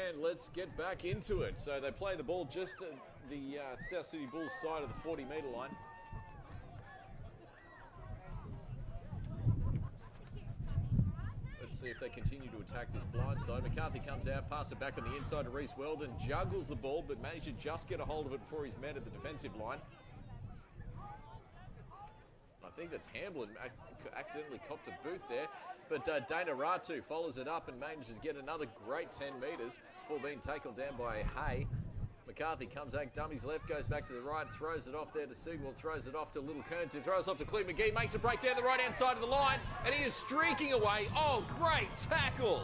And let's get back into it. So they play the ball just at the South City Bulls side of the 40-metre line. Let's see if they continue to attack this blind side. McCarthy comes out, passes it back on the inside to Reese Weldon, juggles the ball, but managed to just get a hold of it before he's met at the defensive line. I think that's HAMBLIN accidentally copped a boot there, but Dana Ratu follows it up and manages to get another great 10 metres before being tackled down by Hay. McCarthy comes back, dummies left, goes back to the right, throws it off there to Sigwell, throws it off to Little Kearns, who throws off to Cleve McGee, makes a break down the right-hand side of the line, and he is streaking away. Oh, great tackle!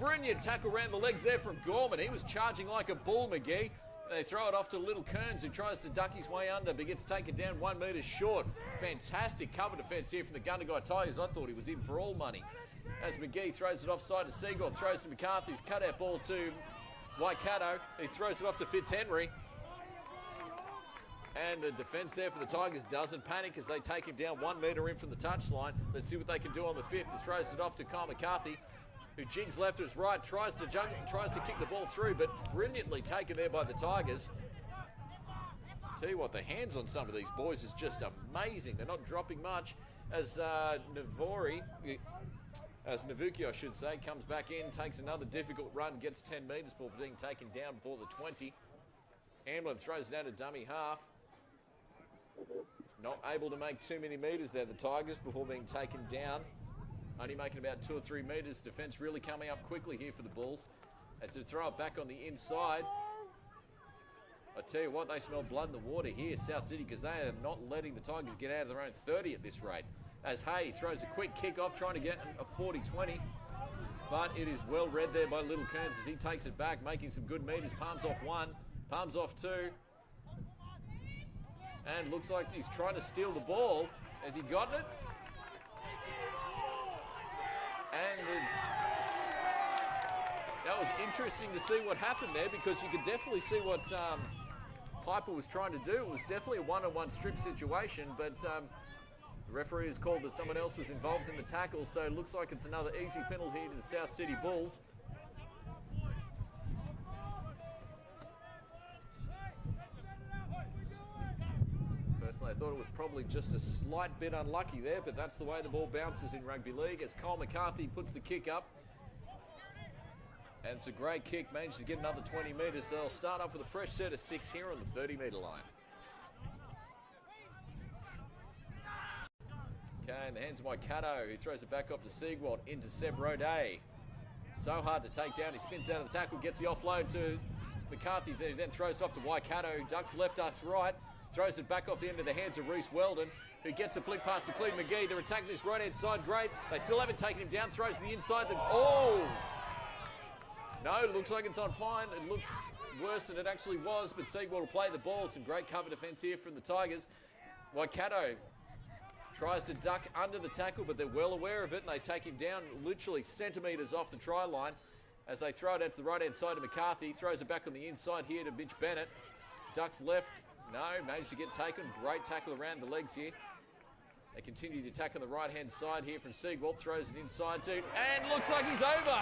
Brilliant tackle around the legs there from Gorman. He was charging like a bull, McGee. They throw it off to Little Kearns, who tries to duck his way under, but gets taken down 1 metre short. Fantastic cover defence here from the Gundagai Tigers. I thought he was in for all money. As McGee throws it offside to Seagull, throws to McCarthy, cut-out ball to Waikato. He throws it off to Fitzhenry. And the defence there for the Tigers doesn't panic as they take him down 1 metre in from the touchline. Let's see what they can do on the fifth. He throws it off to Kyle McCarthy, who jigs left to his right, tries to kick the ball through, but brilliantly taken there by the Tigers. Tell you what, the hands on some of these boys is just amazing. They're not dropping much as Navuki, I should say, comes back in, takes another difficult run, gets 10 metres before being taken down before the 20. HAMBLIN throws it out a dummy half. Not able to make too many metres there, the Tigers, before being taken down. Only making about 2 or 3 metres. Defence really coming up quickly here for the Bulls. As they throw it back on the inside. I tell you what, they smell blood in the water here, South City, because they are not letting the Tigers get out of their own 30 at this rate. As Hay throws a quick kick off, trying to get a 40-20. But it is well read there by Little Kearns as he takes it back, making some good metres. Palms off 1, palms off 2. And looks like he's trying to steal the ball. Has he gotten it? And that was interesting to see what happened there, because you could definitely see what Piper was trying to do. It was definitely a one-on-one strip situation, but the referee has called that someone else was involved in the tackle, so it looks like it's another easy penalty to the South City Bulls. Personally, I thought it was probably just a slight bit unlucky there, but that's the way the ball bounces in rugby league as Kyle McCarthy puts the kick up. And it's a great kick, manages to get another 20 metres, so they'll start off with a fresh set of 6 here on the 30-metre line. Okay, in the hands of Waikato, who throws it back up to Siegwald into Seb Rodet. So hard to take down, he spins out of the tackle, gets the offload to McCarthy, then throws it off to Waikato, who ducks left, ducks right. Throws it back off the end of the hands of Reese Weldon, who gets a flick pass to Cleve McGee. They're attacking this right-hand side great. They still haven't taken him down. Throws to the inside. Oh! No, it looks like it's on fine. It looked worse than it actually was, but Siegwald will play the ball. Some great cover defence here from the Tigers. Waikato tries to duck under the tackle, but they're well aware of it, and they take him down literally centimetres off the try line as they throw it out to the right-hand side of McCarthy. Throws it back on the inside here to Mitch Bennett. Ducks left. No, managed to get taken. Great tackle around the legs here. They continue the attack on the right-hand side here from Siegwald. Throws it inside to, and looks like he's over.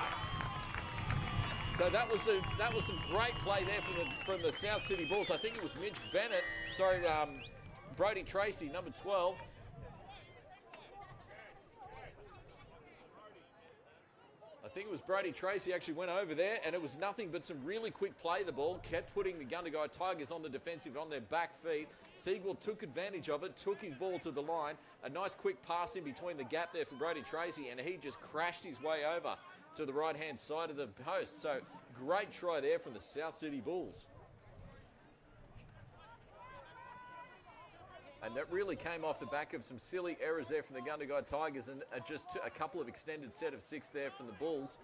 So that was some great play there from the South City Bulls. I think it was Mitch Bennett. Sorry, Brody Tracy, number 12. I think it was Brody Tracy actually went over there, and it was nothing but some really quick play. The ball kept putting the Gundagai Tigers on the defensive, on their back feet. Siegwald took advantage of it, took his ball to the line. A nice quick pass in between the gap there for Brody Tracy, and he just crashed his way over. to the right-hand side of the post. So great try there from the South City Bulls. And that really came off the back of some silly errors there from the Gundagai Tigers and just a couple of extended set of 6 there from the Bulls.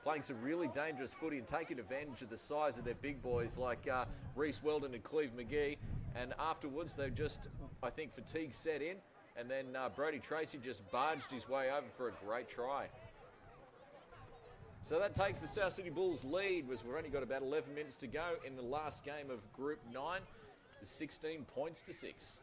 Playing some really dangerous footy and taking advantage of the size of their big boys like Reece Weldon and Cleve McGee. And afterwards, they just, I think, fatigue set in. And then Brodie Tracy just barged his way over for a great try. So that takes the South City Bulls lead, as we've only got about 11 minutes to go in the last game of Group 9. 16 points to 6.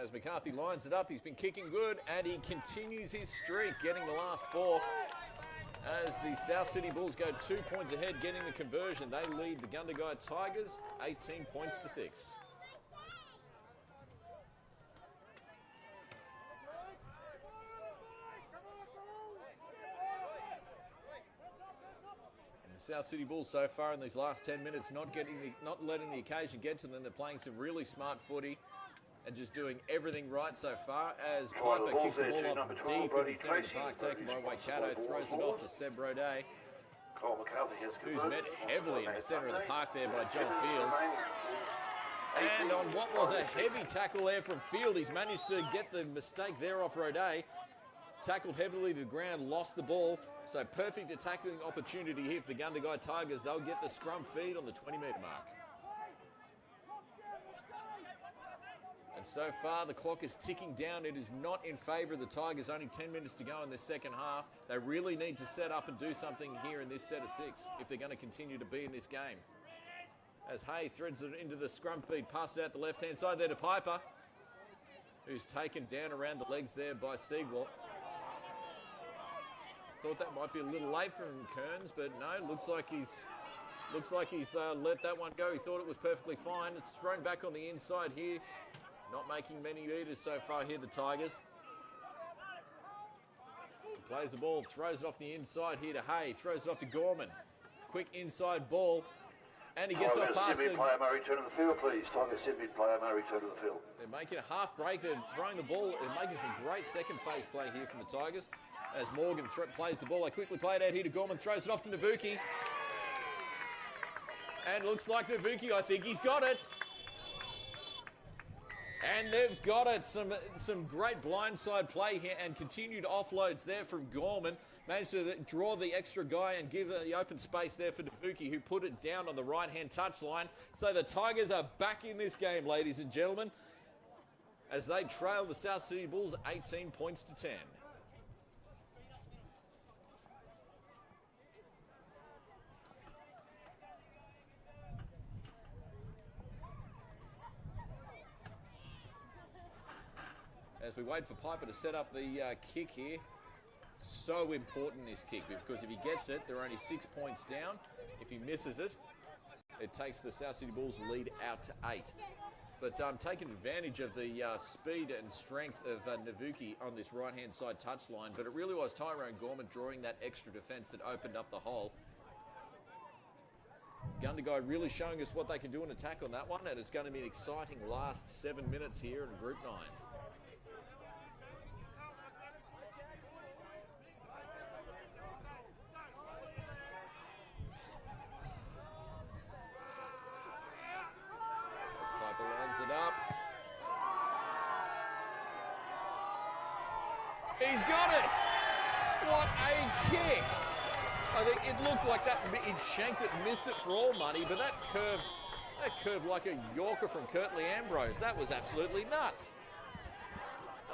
As McCarthy lines it up, he's been kicking good, and he continues his streak, getting the last 4. As the South City Bulls go 2 points ahead, getting the conversion. They lead the Gundagai Tigers 18 points to 6. And the South City Bulls so far in these last 10 minutes not letting the occasion get to them. They're playing some really smart footy and just doing everything right so far as Piper kicks the ball off deep in the centre of the park, taken by Waikato, throws it off to Seb Rodet, who's met heavily in the centre of the park there by Joel Field. And on what was a heavy tackle there from Field, he's managed to get the mistake there off Rodet. Tackled heavily to the ground, lost the ball. So perfect attacking opportunity here for the Gundagai Tigers. They'll get the scrum feed on the 20-metre mark. And so far, the clock is ticking down. It is not in favour of the Tigers. Only 10 minutes to go in this second half. They really need to set up and do something here in this set of 6 if they're going to continue to be in this game. As Hay threads it into the scrum feed, passes out the left-hand side there to Piper, who's taken down around the legs there by Siegwell. Thought that might be a little late from Kearns, but no, looks like he's let that one go. He thought it was perfectly fine. It's thrown back on the inside here. Not making many meters so far here, the Tigers. He plays the ball, throws it off the inside here to Hay, throws it off to Gorman. Quick inside ball, and he gets off past it. Player may return to the field, please. Tiger Sydney player may return to the field. They're making a half break, they're throwing the ball, they're making some great second phase play here from the Tigers. As Morgan plays the ball, they quickly play it out here to Gorman, throws it off to Navuki. And looks like Navuki, I think he's got it. And they've got it. Some great blindside play here and continued offloads there from Gorman. Managed to draw the extra guy and give the open space there for Navuki, who put it down on the right-hand touchline. So the Tigers are back in this game, ladies and gentlemen, as they trail the South City Bulls 18 points to 10. As we wait for Piper to set up the kick here. So important, this kick, because if he gets it, they're only 6 points down. If he misses it, it takes the South City Bulls lead out to 8. But taking advantage of the speed and strength of Navuki on this right-hand side touchline. But it really was Tyron Gorman drawing that extra defence that opened up the hole. Gundagai really showing us what they can do in attack on that one, and it's going to be an exciting last 7 minutes here in Group 9. He's got it! What a kick! I think it looked like that he'd shanked it, missed it for all money, but that curved like a Yorker from Kirtley Ambrose. That was absolutely nuts.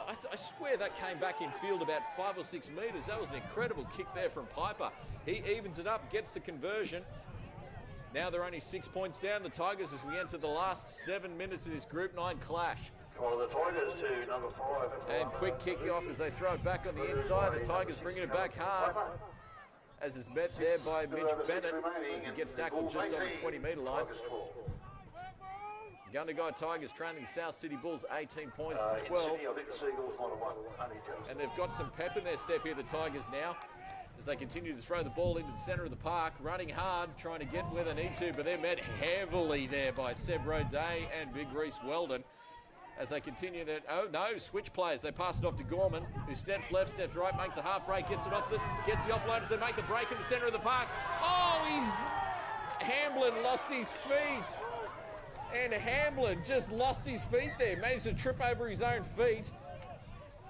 I swear that came back in field about 5 or 6 metres. That was an incredible kick there from Piper. He evens it up, gets the conversion. Now they're only 6 points down, the Tigers, as we enter the last 7 minutes of this Group 9 clash. Well, the Tigers to number 5. And quick kick off as they throw it back on the inside. The Tigers bringing it back hard. As is met there by Mitch Bennett as he gets tackled just on the 20-metre line. Gundagai Tigers trailing the South City Bulls 18 points to 12. Sydney, I think the Seagulls might have won. Only just. And they've got some pep in their step here, the Tigers now, as they continue to throw the ball into the centre of the park, running hard, trying to get where they need to, but they're met heavily there by Seb Roday and Big Reese Weldon. As they continue that, oh no, switch players. They pass it off to Gorman, who steps left, steps right, makes a half break, gets it off, gets the offload as they make the break in the centre of the park. Oh, Hamblin lost his feet. And Hamblin just lost his feet there. Managed to trip over his own feet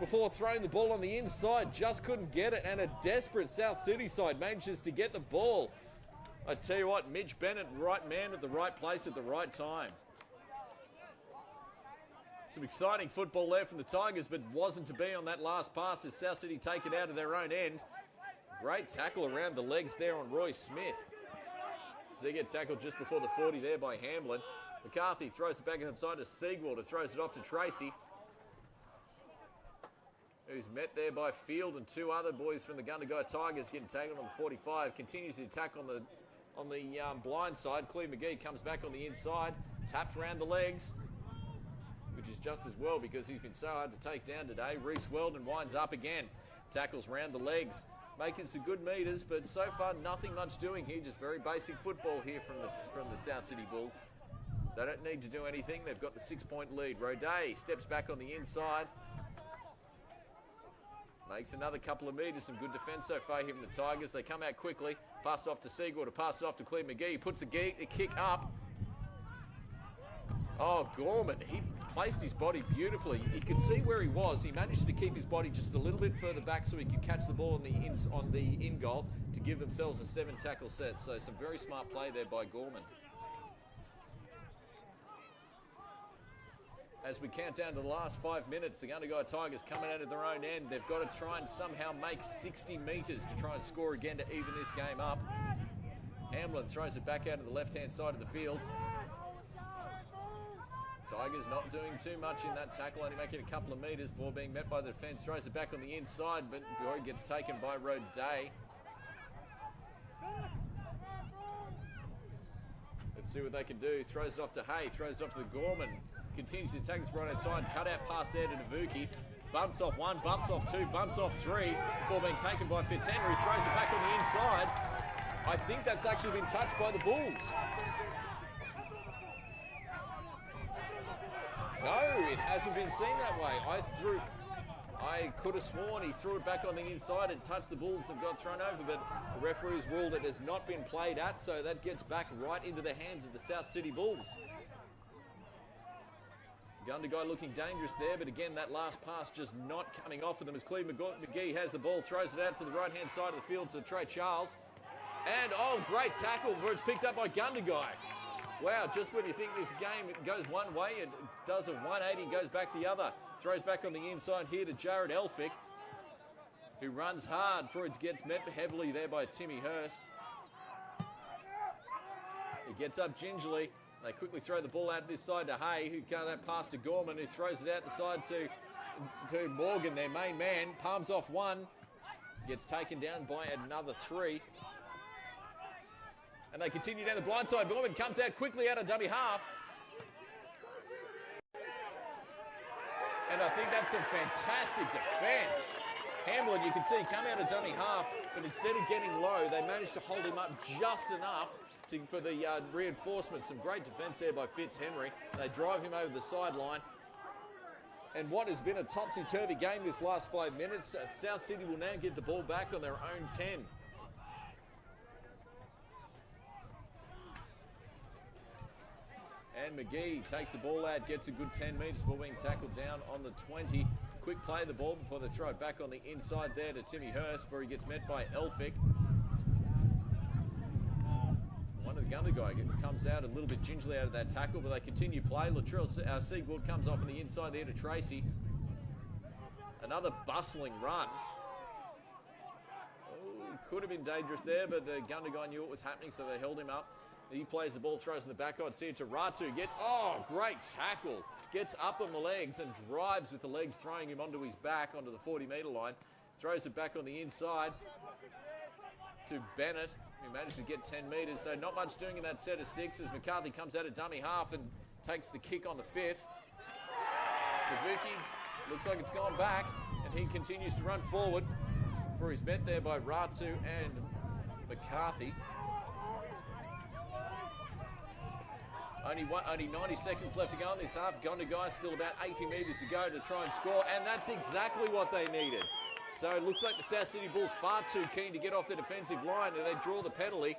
before throwing the ball on the inside. Just couldn't get it. And a desperate South City side manages to get the ball. I tell you what, Mitch Bennett, right man at the right place at the right time. Some exciting football there from the Tigers, but wasn't to be on that last pass as South City take it out of their own end. Great tackle around the legs there on Roy Smith. As he gets tackled just before the 40 there by Hamblin. McCarthy throws it back inside to Siegwalder, throws it off to Tracy, who's met there by Field and two other boys from the Gundagai Tigers getting tackled on the 45. Continues the attack on the blind side. Cleve McGee comes back on the inside, taps around the legs, which is just as well because he's been so hard to take down today. Reese Weldon winds up again, tackles around the legs, making some good meters, but so far nothing much doing here. Just very basic football here from the South City Bulls. They don't need to do anything. They've got the 6-point lead. Roday steps back on the inside. Makes another couple of meters. Some good defence so far here from the Tigers. They come out quickly. Pass off to Siegwalder. Pass off to Cleve McGee. He puts the kick up. Oh, Gorman. He placed his body beautifully. You could see where he was. He managed to keep his body just a little bit further back so he could catch the ball on the in goal to give themselves a 7-tackle set. So some very smart play there by Gorman. As we count down to the last 5 minutes, the Gundagai Tigers coming out of their own end. They've got to try and somehow make 60 metres to try and score again to even this game up. Hamblin throws it back out to the left-hand side of the field. Tigers not doing too much in that tackle, only making a couple of metres before being met by the defence. Throws it back on the inside, but boy, gets taken by Roday. Let's see what they can do. Throws it off to Hay, throws it off to the Gorman. Continues to attack this right hand side. Cut out pass there to Navuki. Bumps off one, bumps off two, bumps off three before being taken by Fitzhenry. Throws it back on the inside. I think that's actually been touched by the Bulls. No, it hasn't been seen that way. I could have sworn he threw it back on the inside and touched the Bulls and got thrown over, but the referee's ruled it has not been played at, so that gets back right into the hands of the South City Bulls. Gundagai looking dangerous there, but again, that last pass just not coming off of them as Cleve McGee has the ball, throws it out to the right-hand side of the field to Trey Charles. And, oh, great tackle where it's picked up by Gundagai. Wow, just when you think this game goes one way, it does a 180 and goes back the other. Throws back on the inside here to Jared Elphick, who runs hard for it, gets met heavily there by Timmy Hurst. He gets up gingerly. They quickly throw the ball out this side to Hay, who got that pass to Gorman, who throws it out the side to Morgan, their main man. Palms off one, gets taken down by another three. And they continue down the blind side. Gorman comes out quickly out of dummy half. And I think that's some fantastic defence. Hamblin, you can see, come out of dummy half, but instead of getting low, they managed to hold him up just enough for the reinforcement. Some great defence there by Fitzhenry. They drive him over the sideline. And what has been a topsy-turvy game this last 5 minutes, South City will now get the ball back on their own 10. And McGee takes the ball out, gets a good 10 metres before being tackled down on the 20. Quick play of the ball before they throw it back on the inside there to Timmy Hurst, where he gets met by Elphick. One of the Gundagai comes out a little bit gingerly out of that tackle, but they continue play. Latrell Siegwald comes off on the inside there to Tracy. Another bustling run. Oh, could have been dangerous there, but the Gundagai knew what was happening, so they held him up. He plays the ball, throws in the back. I'd see it to Ratu. Great tackle. Gets up on the legs and drives with the legs, throwing him onto his back, onto the 40-metre line. Throws it back on the inside to Bennett, who managed to get 10 metres. So not much doing in that set of six as McCarthy comes out of dummy half and takes the kick on the 5th. Navuki looks like it's gone back, and he continues to run forward for his met there by Ratu and McCarthy. Only 90 seconds left to go in this half. Gondagai still about 80 metres to go to try and score, and that's exactly what they needed. So it looks like the South City Bulls far too keen to get off the defensive line, and they draw the penalty.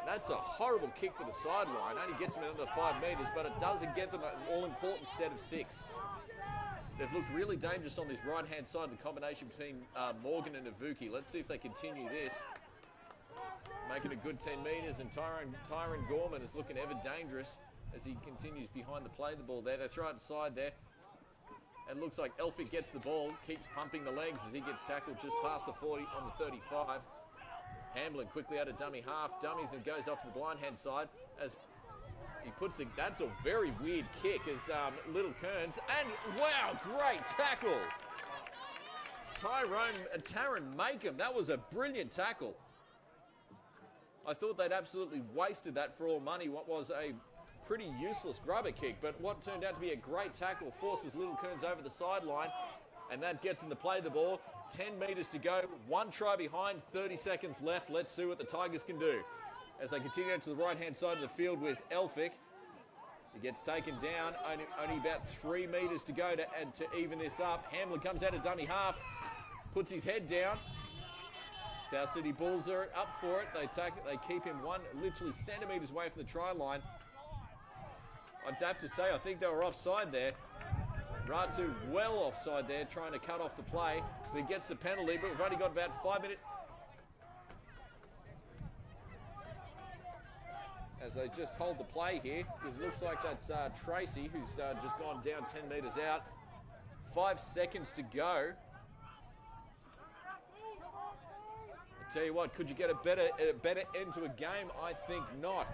That's a horrible kick for the sideline. Only gets them another 5 metres, but it doesn't get them an all-important set of 6. They've looked really dangerous on this right-hand side, the combination between Morgan and Navuki. Let's see if they continue this. Making a good 10 metres, and Tyron Gorman is looking ever dangerous as he continues behind the play the ball there. They throw it inside there. And looks like ELPHICK gets the ball, keeps pumping the legs as he gets tackled just past the 40 on the 35. HAMBLIN quickly out of dummy half, dummies and goes off to the blind hand side as he puts it. That's a very weird kick as Little Kearns, and wow, great tackle. Tarron MAKEHAM, that was a brilliant tackle. I thought they'd absolutely wasted that for all money. What was a pretty useless grubber kick, but what turned out to be a great tackle forces Little Kearns over the sideline, and that gets them to play the ball. 10 metres to go, 1 try behind, 30 seconds left. Let's see what the Tigers can do as they continue to the right-hand side of the field with ELPHICK. He gets taken down, only about 3 metres to go to even this up. HAMBLIN comes out of dummy half, puts his head down. South City Bulls are up for it. They keep him literally centimetres away from the try line. I'd have to say, I think they were offside there. Ratu well offside there, trying to cut off the play. But he gets the penalty, but we've only got about 5 minutes. As they just hold the play here, because it looks like that's Tracy, who's just gone down 10 metres out. 5 seconds to go. I tell you what, could you get a better end to a game? I think not.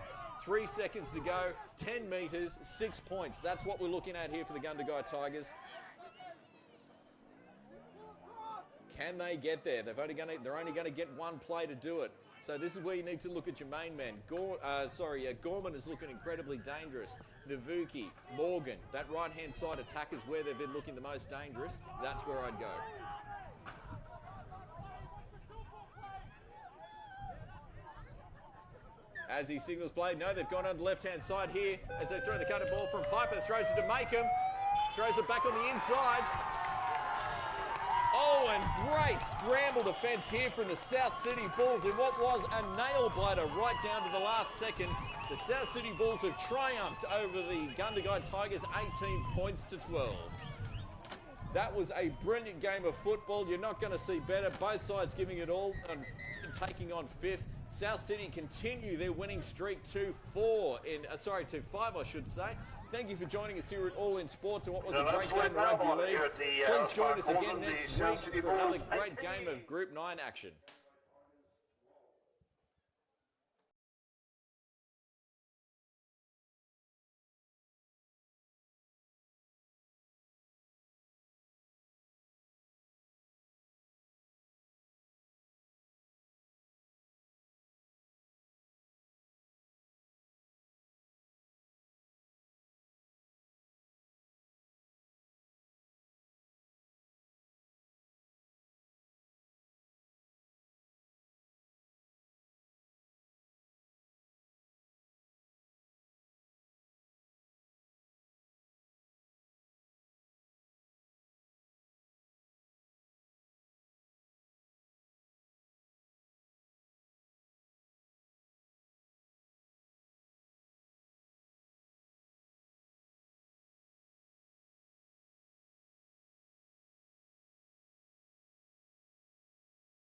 3 seconds to go, 10 metres, 6 points. That's what we're looking at here for the Gundagai Tigers. Can they get there? They're only going to get 1 play to do it. So this is where you need to look at your main men. Gorman is looking incredibly dangerous. Navuki, Morgan, that right-hand side attack is where they've been looking the most dangerous. That's where I'd go. As he signals play, no, they've gone on the left-hand side here as they throw the cutter ball from Piper, throws it to MAKEHAM, throws it back on the inside. Oh, and great scramble defence here from the South City Bulls in what was a nail-biter right down to the last second. The South City Bulls have triumphed over the Gundagai Tigers 18 points to 12. That was a brilliant game of football. You're not going to see better. Both sides giving it all and taking on 5th. South City continue their winning streak to 5, I should say. Thank you for joining us here at All In Sports and what was a great game of rugby league. Please join us again next week for another great game of Group 9 action.